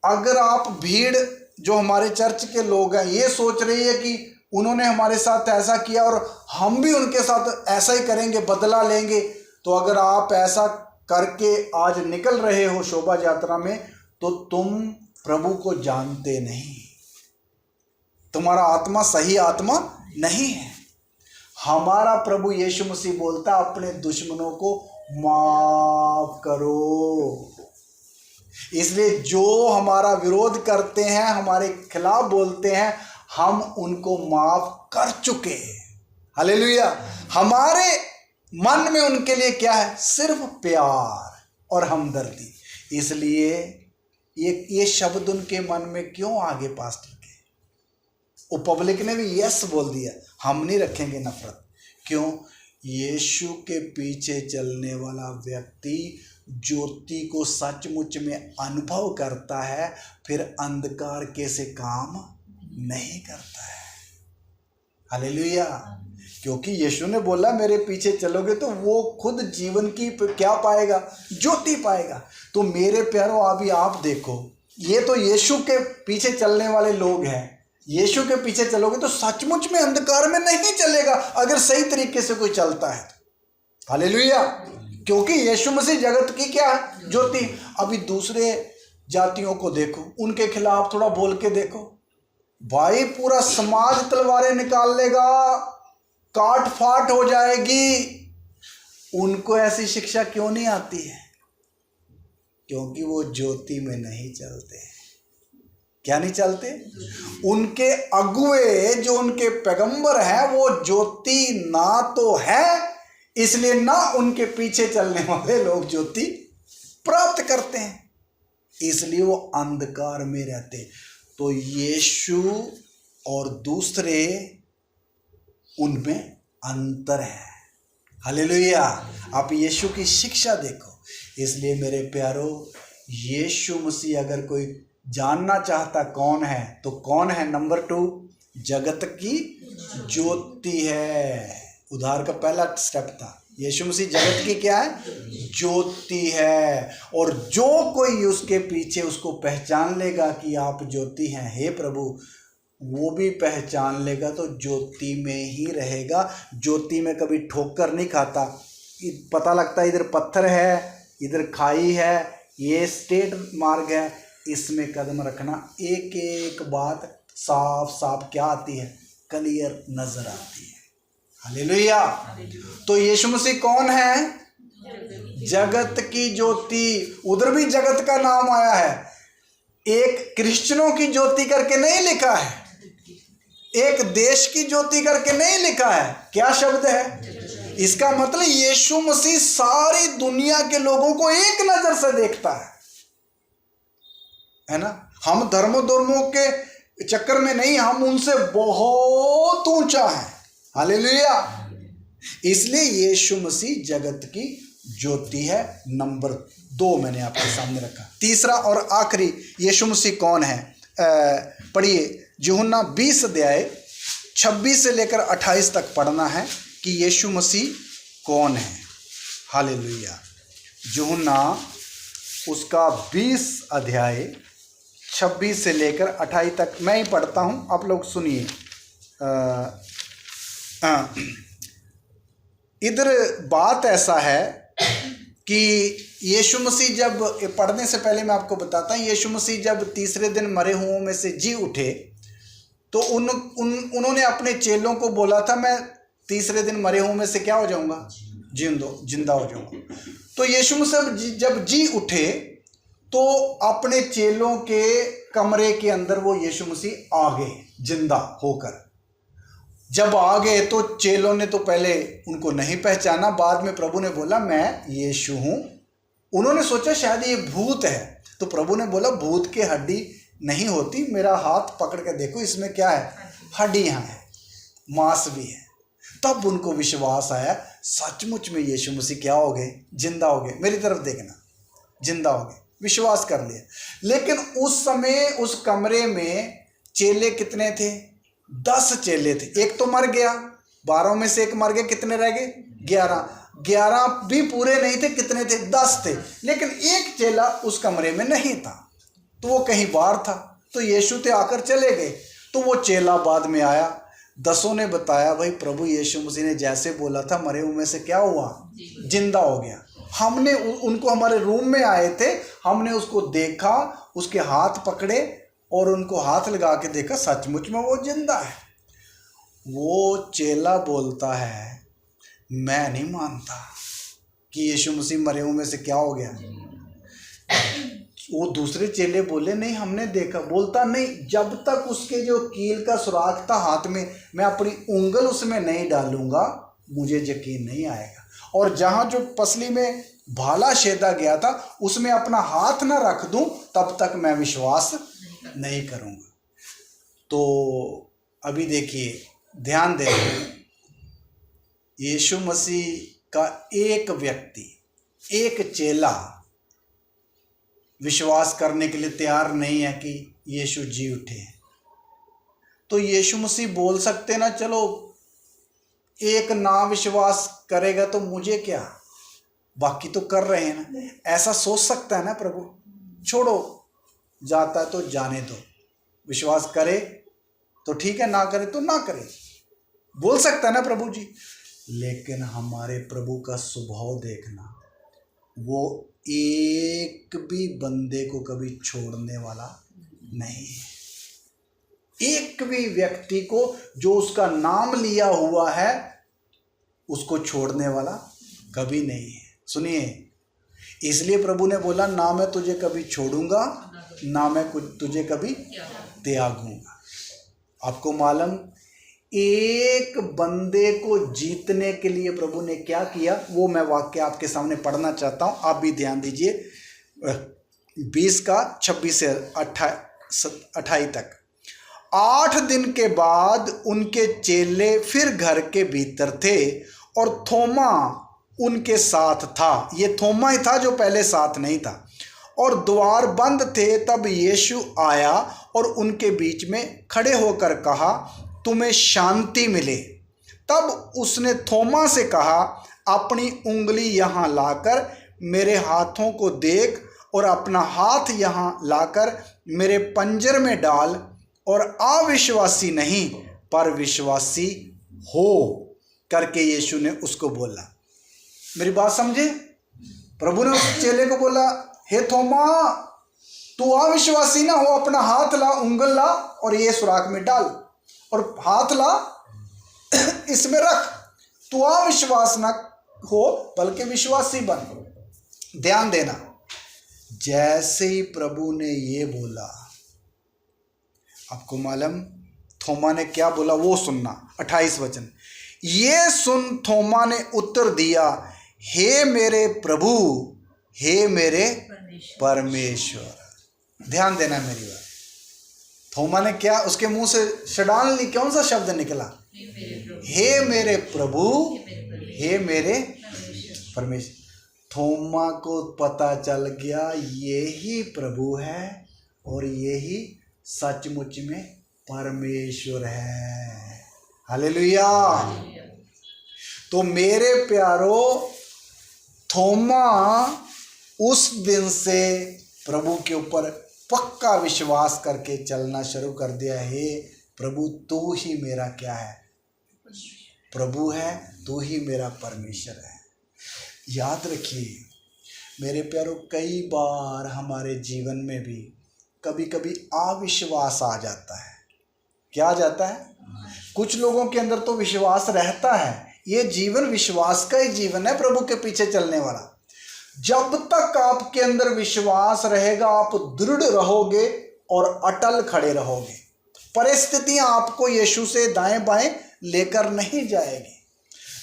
अगर आप भीड़ जो हमारे चर्च के लोग हैं ये सोच रही है कि उन्होंने हमारे साथ ऐसा किया और हम भी उनके साथ ऐसा ही करेंगे, बदला लेंगे, तो अगर आप ऐसा करके आज निकल रहे हो शोभा यात्रा में, तो तुम प्रभु को जानते नहीं, तुम्हारा आत्मा सही आत्मा नहीं है। हमारा प्रभु यीशु मसीह बोलता है अपने दुश्मनों को माफ करो। इसलिए जो हमारा विरोध करते हैं, हमारे खिलाफ बोलते हैं, हम उनको माफ कर चुके हैं। हालेलुया। हमारे मन में उनके लिए क्या है? सिर्फ प्यार और हमदर्दी। इसलिए ये शब्द उनके मन में क्यों आगे पास्टर के? वो पब्लिक ने भी यस बोल दिया, हम नहीं रखेंगे नफरत। क्यों? यीशु के पीछे चलने वाला व्यक्ति ज्योति को सचमुच में अनुभव करता है, फिर अंधकार के से काम नहीं करता है। हालेलुया। क्योंकि यीशु ने बोला मेरे पीछे चलोगे तो वो खुद जीवन की क्या पाएगा? ज्योति पाएगा। तो मेरे प्यारों, अभी आप देखो, ये तो यीशु के पीछे चलने वाले लोग हैं। यीशु के पीछे चलोगे तो सचमुच में अंधकार में नहीं चलेगा, अगर सही तरीके से कोई चलता है। हालेलुया। क्योंकि यीशु मसीह जगत की क्या है? ज्योति। अभी दूसरे जातियों को देखो, उनके खिलाफ थोड़ा बोल के देखो, भाई पूरा समाज तलवारें निकाल लेगा, काट फाट हो जाएगी। उनको ऐसी शिक्षा क्यों नहीं आती है? क्योंकि वो ज्योति में नहीं चलते। क्या नहीं चलते? उनके अगुए जो उनके पैगंबर हैं वो ज्योति ना तो है, इसलिए ना उनके पीछे चलने वाले लोग ज्योति प्राप्त करते हैं, इसलिए वो अंधकार में रहते। तो यीशु और दूसरे, उनमें अंतर है। हालेलुया। आप यीशु की शिक्षा देखो। इसलिए मेरे प्यारो, यीशु मसीह अगर कोई जानना चाहता कौन है तो कौन है? नंबर 2, जगत की ज्योति है। उद्धार का पहला स्टेप था, यीशु मसीह जगत की क्या है? ज्योति है। और जो कोई उसके पीछे उसको पहचान लेगा कि आप ज्योति हैं, हे प्रभु, वो भी पहचान लेगा तो ज्योति में ही रहेगा। ज्योति में कभी ठोकर नहीं खाता। पता लगता है इधर पत्थर है, इधर खाई है, ये स्ट्रेट मार्ग है, इसमें कदम रखना। एक एक बात साफ साफ क्या आती है? क्लियर नजर आती है। हालेलुया। तो यीशु मसीह कौन है? जगत की ज्योति। उधर भी जगत का नाम आया है, एक क्रिश्चियनों की ज्योति करके नहीं लिखा है, एक देश की ज्योति करके नहीं लिखा है। क्या शब्द है? इसका मतलब यीशु मसीह सारी दुनिया के लोगों को एक नजर से देखता है ना। हम धर्मों के चक्कर में नहीं, हम उनसे बहुत ऊंचा है। हालेलुया। इसलिए यीशु मसीह जगत की ज्योति है। नंबर 2 मैंने आपके सामने रखा। तीसरा और आखिरी यीशु मसीह कौन है? पढ़िए, यूहन्ना 20 अध्याय 26 से लेकर 28 तक पढ़ना है कि यीशु मसीह कौन है। हालेलुया। यूहन्ना उसका 20 अध्याय 26 से लेकर 28 तक मैं ही पढ़ता हूँ, आप लोग सुनिए। इधर बात ऐसा है कि यीशु मसीह जब, पढ़ने से पहले मैं आपको बताता हूँ, यीशु मसीह जब तीसरे दिन मरे हुओं में से जी उठे तो उन्होंने अपने चेलों को बोला था, मैं तीसरे दिन मरे हुओं में से क्या हो जाऊंगा? जिंदा हो जाऊंगा। तो यीशु मसीह जब जी उठे तो अपने चेलों के कमरे के अंदर वो यीशु मसीह आ गए जिंदा होकर। जब आ गए तो चेलों ने तो पहले उनको नहीं पहचाना, बाद में प्रभु ने बोला मैं यीशु हूँ। उन्होंने सोचा शायद ये भूत है, तो प्रभु ने बोला भूत की हड्डी नहीं होती, मेरा हाथ पकड़ के देखो, इसमें क्या है? हड्डियाँ हैं, मांस भी है। तब उनको विश्वास आया, सचमुच में यीशु मसीह क्या हो गए? जिंदा हो गए। मेरी तरफ देखना, जिंदा हो गए, विश्वास कर लिया। लेकिन उस समय उस कमरे में चेले कितने थे? 10 चेले थे। एक तो मर गया, 12 में से एक मर गया, कितने रह गए? 11 भी पूरे नहीं थे, कितने थे? 10 थे। लेकिन एक चेला उस कमरे में नहीं था। तो वो कहीं बाहर था, तो यीशु ते आकर चले गए। तो वो चेला बाद में आया, 10 ने बताया भाई प्रभु यीशु मसीह ने जैसे बोला था मरे हुए में से क्या हुआ, जिंदा हो गया। हमने उनको हमारे रूम में आए थे, हमने उसको देखा, उसके हाथ पकड़े और उनको हाथ लगा के देखा, सचमुच में वो जिंदा है। वो चेला बोलता है मैं नहीं मानता कि यीशु मसीह मरे हुए में से क्या हो गया। वो दूसरे चेले बोले नहीं हमने देखा। बोलता नहीं, जब तक उसके जो कील का सुराख था हाथ में, मैं अपनी उंगल उसमें नहीं डालूंगा मुझे यकीन नहीं आएगा। और जहाँ जो पसली में भाला छेदा गया था उसमें अपना हाथ ना रख दूं तब तक मैं विश्वास नहीं करूँगा। तो अभी देखिए, ध्यान दें, यीशु मसीह का एक व्यक्ति, एक चेला विश्वास करने के लिए तैयार नहीं है कि यीशु जी उठे। तो यीशु मसीह बोल सकते ना, चलो एक ना विश्वास करेगा तो मुझे क्या, बाकी तो कर रहे हैं ना, ऐसा सोच सकता है ना प्रभु। छोड़ो, जाता है तो जाने दो, विश्वास करे तो ठीक है, ना करे तो ना करे, बोल सकता है ना प्रभु जी। लेकिन हमारे प्रभु का स्वभाव देखना, वो एक भी बंदे को कभी छोड़ने वाला नहीं है। एक भी व्यक्ति को जो उसका नाम लिया हुआ है उसको छोड़ने वाला कभी नहीं है। सुनिए, इसलिए प्रभु ने बोला ना मैं तुझे कभी छोड़ूंगा ना मैं तुझे कभी त्यागूंगा। आपको मालूम, एक बंदे को जीतने के लिए प्रभु ने क्या किया, वो मैं वाक्य आपके सामने पढ़ना चाहता हूँ, आप भी ध्यान दीजिए। 20 का 26 से 28 तक। 8 दिन के बाद उनके चेले फिर घर के भीतर थे और थोमा उनके साथ था। ये थोमा ही था जो पहले साथ नहीं था। और द्वार बंद थे। तब यीशु आया और उनके बीच में खड़े होकर कहा, तुम्हें शांति मिले। तब उसने थोमा से कहा, अपनी उंगली यहाँ लाकर मेरे हाथों को देख और अपना हाथ यहाँ लाकर मेरे पंजर में डाल और अविश्वासी नहीं पर विश्वासी हो करके यीशु ने उसको बोला। मेरी बात समझे? प्रभु ने उस चेले को बोला, हे थोमा, तू अविश्वासी ना हो, अपना हाथ ला, उंगल ला और ये सुराख में डाल और हाथ ला इसमें रख। तू अविश्वास ना हो बल्कि विश्वासी बन। ध्यान देना, जैसे ही प्रभु ने ये बोला, आपको मालूम थोमा ने क्या बोला वो सुनना। 28 वचन, ये सुन थोमा ने उत्तर दिया, हे मेरे प्रभु, हे मेरे परमेश्वर। ध्यान देना मेरी बात। थोमा ने क्या, उसके मुंह से सडनली कौन सा शब्द निकला? हे मेरे प्रभु, हे मेरे परमेश्वर। थोमा को पता चल गया यही प्रभु है और यही सचमुच में परमेश्वर है। हालेलुया। तो मेरे प्यारो, थोमा उस दिन से प्रभु के ऊपर पक्का विश्वास करके चलना शुरू कर दिया। हे प्रभु, तू ही मेरा क्या है? प्रभु है, तू ही मेरा परमेश्वर है। याद रखिए मेरे प्यारो, कई बार हमारे जीवन में भी कभी कभी अविश्वास आ जाता है। क्या आ जाता है? कुछ लोगों के अंदर तो विश्वास रहता है। ये जीवन विश्वास का ही जीवन है, प्रभु के पीछे चलने वाला। जब तक आपके अंदर विश्वास रहेगा, आप दृढ़ रहोगे और अटल खड़े रहोगे। परिस्थितियां आपको यीशु से दाएं बाएं लेकर नहीं जाएगी।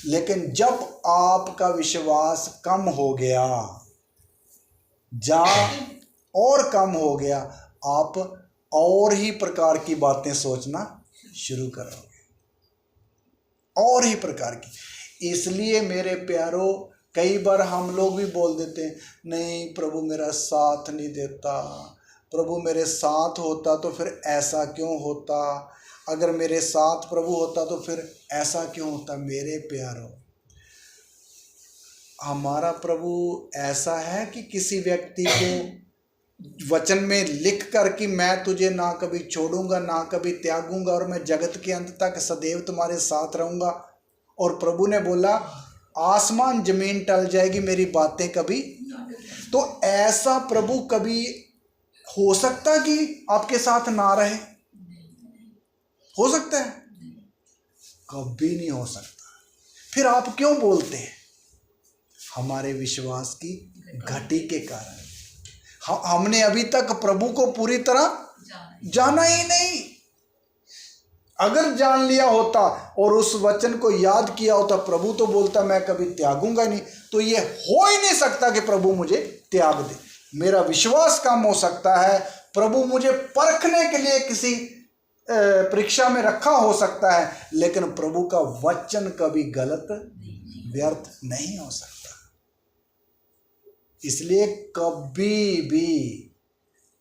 लेकिन जब आपका विश्वास कम हो गया, और कम हो गया, आप और ही प्रकार की बातें सोचना शुरू करोगे, और ही प्रकार की। इसलिए मेरे प्यारो, कई बार हम लोग भी बोल देते हैं, नहीं प्रभु मेरा साथ नहीं देता, प्रभु मेरे साथ होता तो फिर ऐसा क्यों होता, अगर मेरे साथ प्रभु होता तो फिर ऐसा क्यों होता। मेरे प्यारो, हमारा प्रभु ऐसा है कि किसी व्यक्ति को वचन में लिख कर कि मैं तुझे ना कभी छोड़ूंगा ना कभी त्यागूंगा और मैं जगत के अंत तक सदैव तुम्हारे साथ रहूंगा। और प्रभु ने बोला आसमान जमीन टल जाएगी, मेरी बातें कभी। तो ऐसा प्रभु कभी हो सकता कि आपके साथ ना रहे? हो सकता है? कभी नहीं हो सकता। फिर आप क्यों बोलते हैं? हमारे विश्वास की घटी के कारण। हमने अभी तक प्रभु को पूरी तरह जाना ही नहीं। अगर जान लिया होता और उस वचन को याद किया होता, प्रभु तो बोलता मैं कभी त्यागूंगा नहीं, तो ये हो ही नहीं सकता कि प्रभु मुझे त्याग दे। मेरा विश्वास कम हो सकता है, प्रभु मुझे परखने के लिए किसी परीक्षा में रखा हो सकता है, लेकिन प्रभु का वचन कभी गलत व्यर्थ नहीं हो सकता। इसलिए कभी भी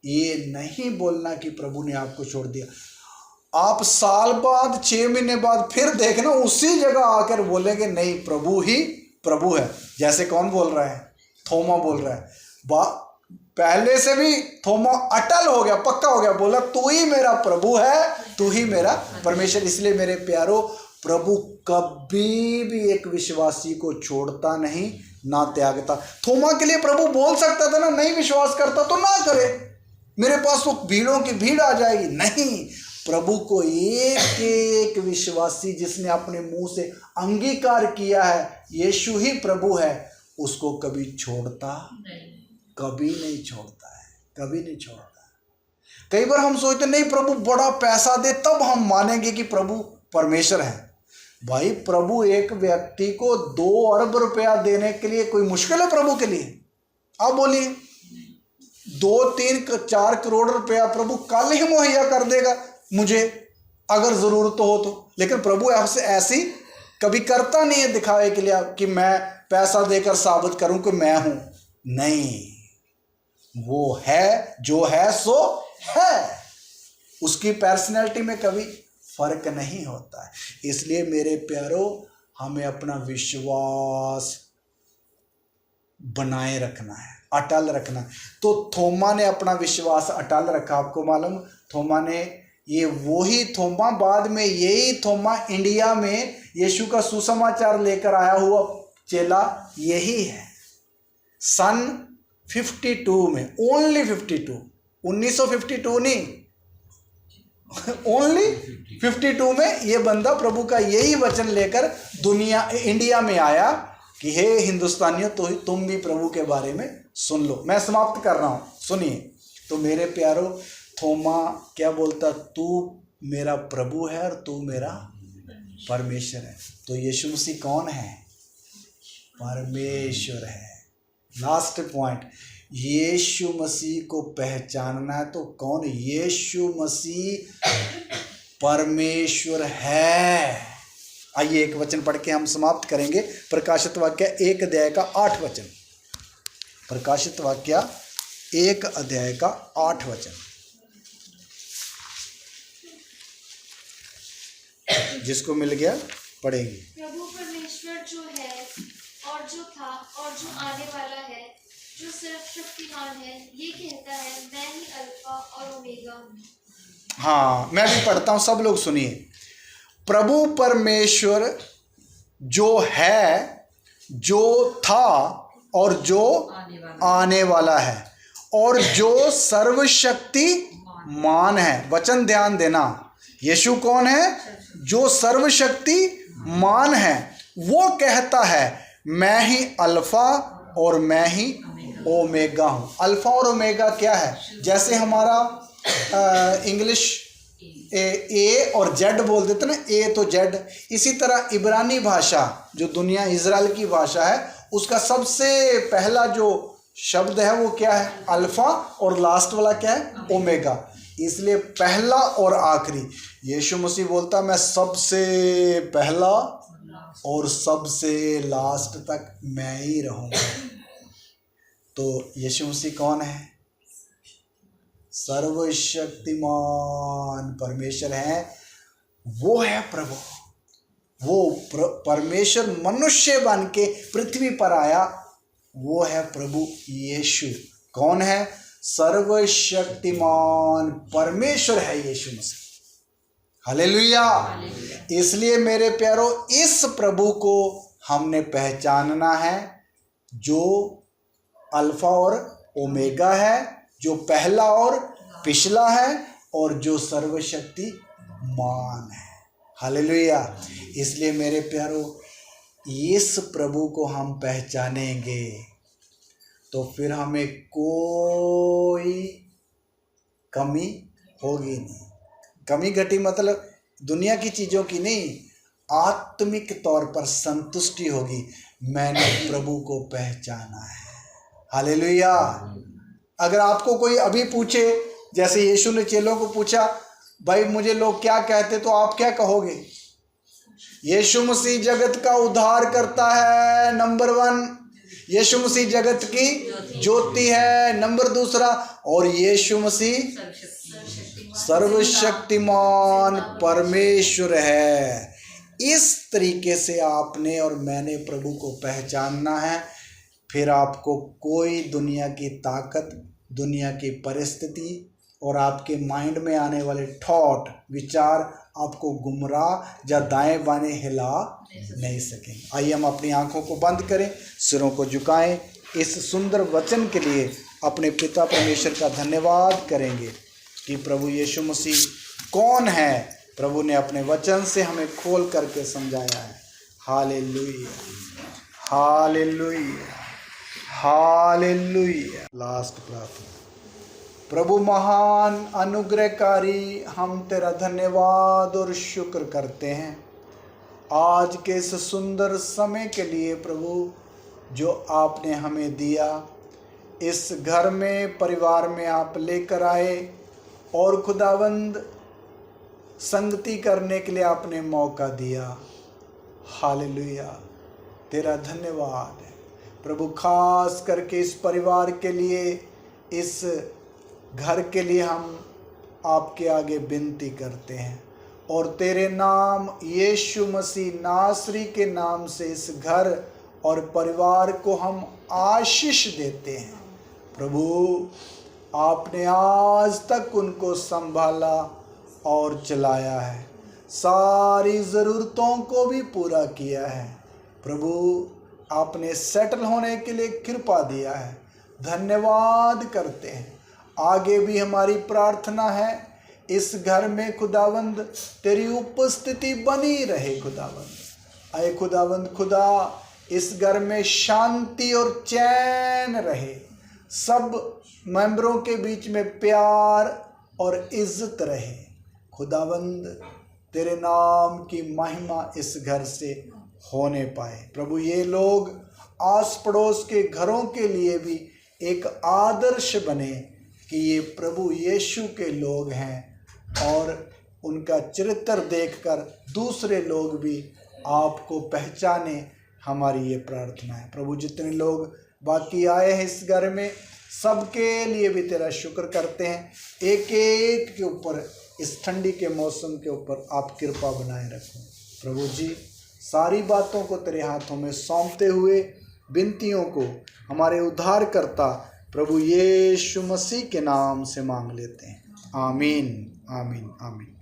ये नहीं बोलना कि प्रभु ने आपको छोड़ दिया। आप साल बाद 6 महीने बाद फिर देखना उसी जगह आकर बोलेंगे नहीं प्रभु ही प्रभु है। जैसे कौन बोल रहा है? थोमा बोल रहा है। पहले से भी थोमा अटल हो गया, पक्का हो गया, बोला तू ही मेरा प्रभु है, तू ही मेरा परमेश्वर। इसलिए मेरे प्यारो, प्रभु कभी भी एक विश्वासी को छोड़ता नहीं ना त्यागता। थोमा के लिए प्रभु बोल सकता था ना, नहीं विश्वास करता तो ना करे, मेरे पास तो भीड़ों की भीड़ आ जाएगी। नहीं, प्रभु को एक एक विश्वासी जिसने अपने मुंह से अंगीकार किया है यीशु ही प्रभु है, उसको कभी छोड़ता कभी नहीं छोड़ता है, कभी नहीं छोड़ता। कई बार हम सोचते नहीं प्रभु बड़ा पैसा दे तब हम मानेंगे कि प्रभु परमेश्वर है। भाई प्रभु एक व्यक्ति को 2 अरब रुपया देने के लिए कोई मुश्किल है प्रभु के लिए? आप बोलिए, 2, 3, 4 करोड़ रुपया प्रभु कल ही मुहैया कर देगा मुझे अगर जरूरत हो तो। लेकिन प्रभु आपसे ऐसी कभी करता नहीं है दिखावे के लिए कि मैं पैसा देकर साबित करूं कि मैं हूं। नहीं, वो है जो है सो है, उसकी पर्सनैलिटी में कभी फर्क नहीं होता है। इसलिए मेरे प्यारो, हमें अपना विश्वास बनाए रखना है, अटल रखना है। तो थोमा ने अपना विश्वास अटल रखा। आपको मालूम, थोमा ने, ये वही थोमा, बाद में यही थोमा इंडिया में यीशु का सुसमाचार लेकर आया हुआ चेला यही है। सन 52 में, ओनली 52, 1952 नहीं, ओनली 52 में ये बंदा प्रभु का यही वचन लेकर इंडिया में आया कि हे हिंदुस्तानियों, तो तुम भी प्रभु के बारे में सुन लो। मैं समाप्त कर रहा हूँ, सुनिए। तो मेरे प्यारो, थोमा क्या बोलता? तू मेरा प्रभु है और तू मेरा परमेश्वर है। तो यीशु मसीह कौन है? परमेश्वर है। लास्ट पॉइंट, यीशु मसीह को पहचानना है तो कौन? यीशु मसीह परमेश्वर है। आइए एक वचन पढ़ के हम समाप्त करेंगे। प्रकाशित वाक्य 1 अध्याय का 8 वचन। प्रकाशित वाक्य 1 अध्याय का 8 वचन। जिसको मिल गया पढ़ेंगे। प्रभु परमेश्वर जो है और जो था और जो आने वाला है, जो सर्वशक्तिमान है, ये कहता है मैं ही अल्फा और ओमेगा हूँ। हाँ, मैं भी पढ़ता हूँ, सब लोग सुनिए। प्रभु परमेश्वर जो है, जो था और जो आने वाला है और जो सर्वशक्तिमान है। वचन ध्यान देना, यीशु कौन है? जो सर्वशक्तिमान है। वो कहता है मैं ही अल्फा और मैं ही ओमेगा हूँ। अल्फा और ओमेगा क्या है? जैसे हमारा इंग्लिश ए और जेड बोल देते ना, ए तो जेड, इसी तरह इब्रानी भाषा जो दुनिया इजराइल की भाषा है, उसका सबसे पहला जो शब्द है वो क्या है? अल्फा, और लास्ट वाला क्या है? ओमेगा। इसलिए पहला और आखिरी। यीशु मसीह बोलता मैं सबसे पहला और सबसे लास्ट तक मैं ही रहूँगा। तो यीशु मसीह कौन है? सर्वशक्तिमान परमेश्वर है। वो है प्रभु। वो परमेश्वर मनुष्य बन के पृथ्वी पर आया, वो है प्रभु यीशु। कौन है? सर्वशक्तिमान परमेश्वर है यीशु मसीह। हालेलुया। इसलिए मेरे प्यारो, इस प्रभु को हमने पहचानना है, जो अल्फा और ओमेगा है, जो पहला और पिछला है, और जो सर्वशक्तिमान है। हालेलुया। इसलिए मेरे प्यारो, इस प्रभु को हम पहचानेंगे तो फिर हमें कोई कमी होगी नहीं। कमी घटी मतलब दुनिया की चीज़ों की नहीं, आत्मिक तौर पर संतुष्टि होगी। मैंने प्रभु को पहचाना है। हालेलुया। अगर आपको कोई अभी पूछे, जैसे यीशु ने चेलों को पूछा, भाई मुझे लोग क्या कहते, तो आप क्या कहोगे? यीशु मसीह जगत का उद्धार करता है, नंबर 1। यीशु मसीह जगत की ज्योति है, नंबर 2। और यीशु मसीह सर्वशक्तिमान परमेश्वर है। इस तरीके से आपने और मैंने प्रभु को पहचानना है। फिर आपको कोई दुनिया की ताकत, दुनिया की परिस्थिति और आपके माइंड में आने वाले थॉट, विचार आपको गुमराह या दाएं बाएं हिला नहीं सकेंगे। आइए हम अपनी आंखों को बंद करें, सिरों को झुकाएं। इस सुंदर वचन के लिए अपने पिता परमेश्वर का धन्यवाद करेंगे कि प्रभु यीशु मसीह कौन है। प्रभु ने अपने वचन से हमें खोल करके समझाया है। Hallelujah, hallelujah, hallelujah. लास्ट प्रार्थना। प्रभु महान अनुग्रहकारी, हम तेरा धन्यवाद और शुक्र करते हैं आज के इस सुंदर समय के लिए प्रभु, जो आपने हमें दिया। इस घर में, परिवार में आप लेकर आए और खुदावंद संगति करने के लिए आपने मौका दिया। हालेलुया, तेरा धन्यवाद है प्रभु। खास करके इस परिवार के लिए, इस घर के लिए हम आपके आगे विनती करते हैं और तेरे नाम यीशु मसीह नासरी के नाम से इस घर और परिवार को हम आशीष देते हैं। प्रभु, आपने आज तक उनको संभाला और चलाया है, सारी ज़रूरतों को भी पूरा किया है। प्रभु, आपने सेटल होने के लिए कृपा दिया है, धन्यवाद करते हैं। आगे भी हमारी प्रार्थना है, इस घर में खुदावंद तेरी उपस्थिति बनी रहे। खुदावंद, आए खुदावंद खुदा, इस घर में शांति और चैन रहे, सब मेंबरों के बीच में प्यार और इज्जत रहे। खुदावंद, तेरे नाम की महिमा इस घर से होने पाए। प्रभु, ये लोग आस पड़ोस के घरों के लिए भी एक आदर्श बने कि ये प्रभु यीशु के लोग हैं और उनका चरित्र देखकर दूसरे लोग भी आपको पहचाने। हमारी ये प्रार्थना है प्रभु। जितने लोग बाकी आए हैं इस घर में, सबके लिए भी तेरा शुक्र करते हैं। एक एक के ऊपर, इस ठंडी के मौसम के ऊपर आप कृपा बनाए रखो। प्रभु जी, सारी बातों को तेरे हाथों में सौंपते हुए विनतियों को हमारे उद्धारकर्ता प्रभु यीशु मसीह के नाम से मांग लेते हैं। आमीन, आमीन, आमीन।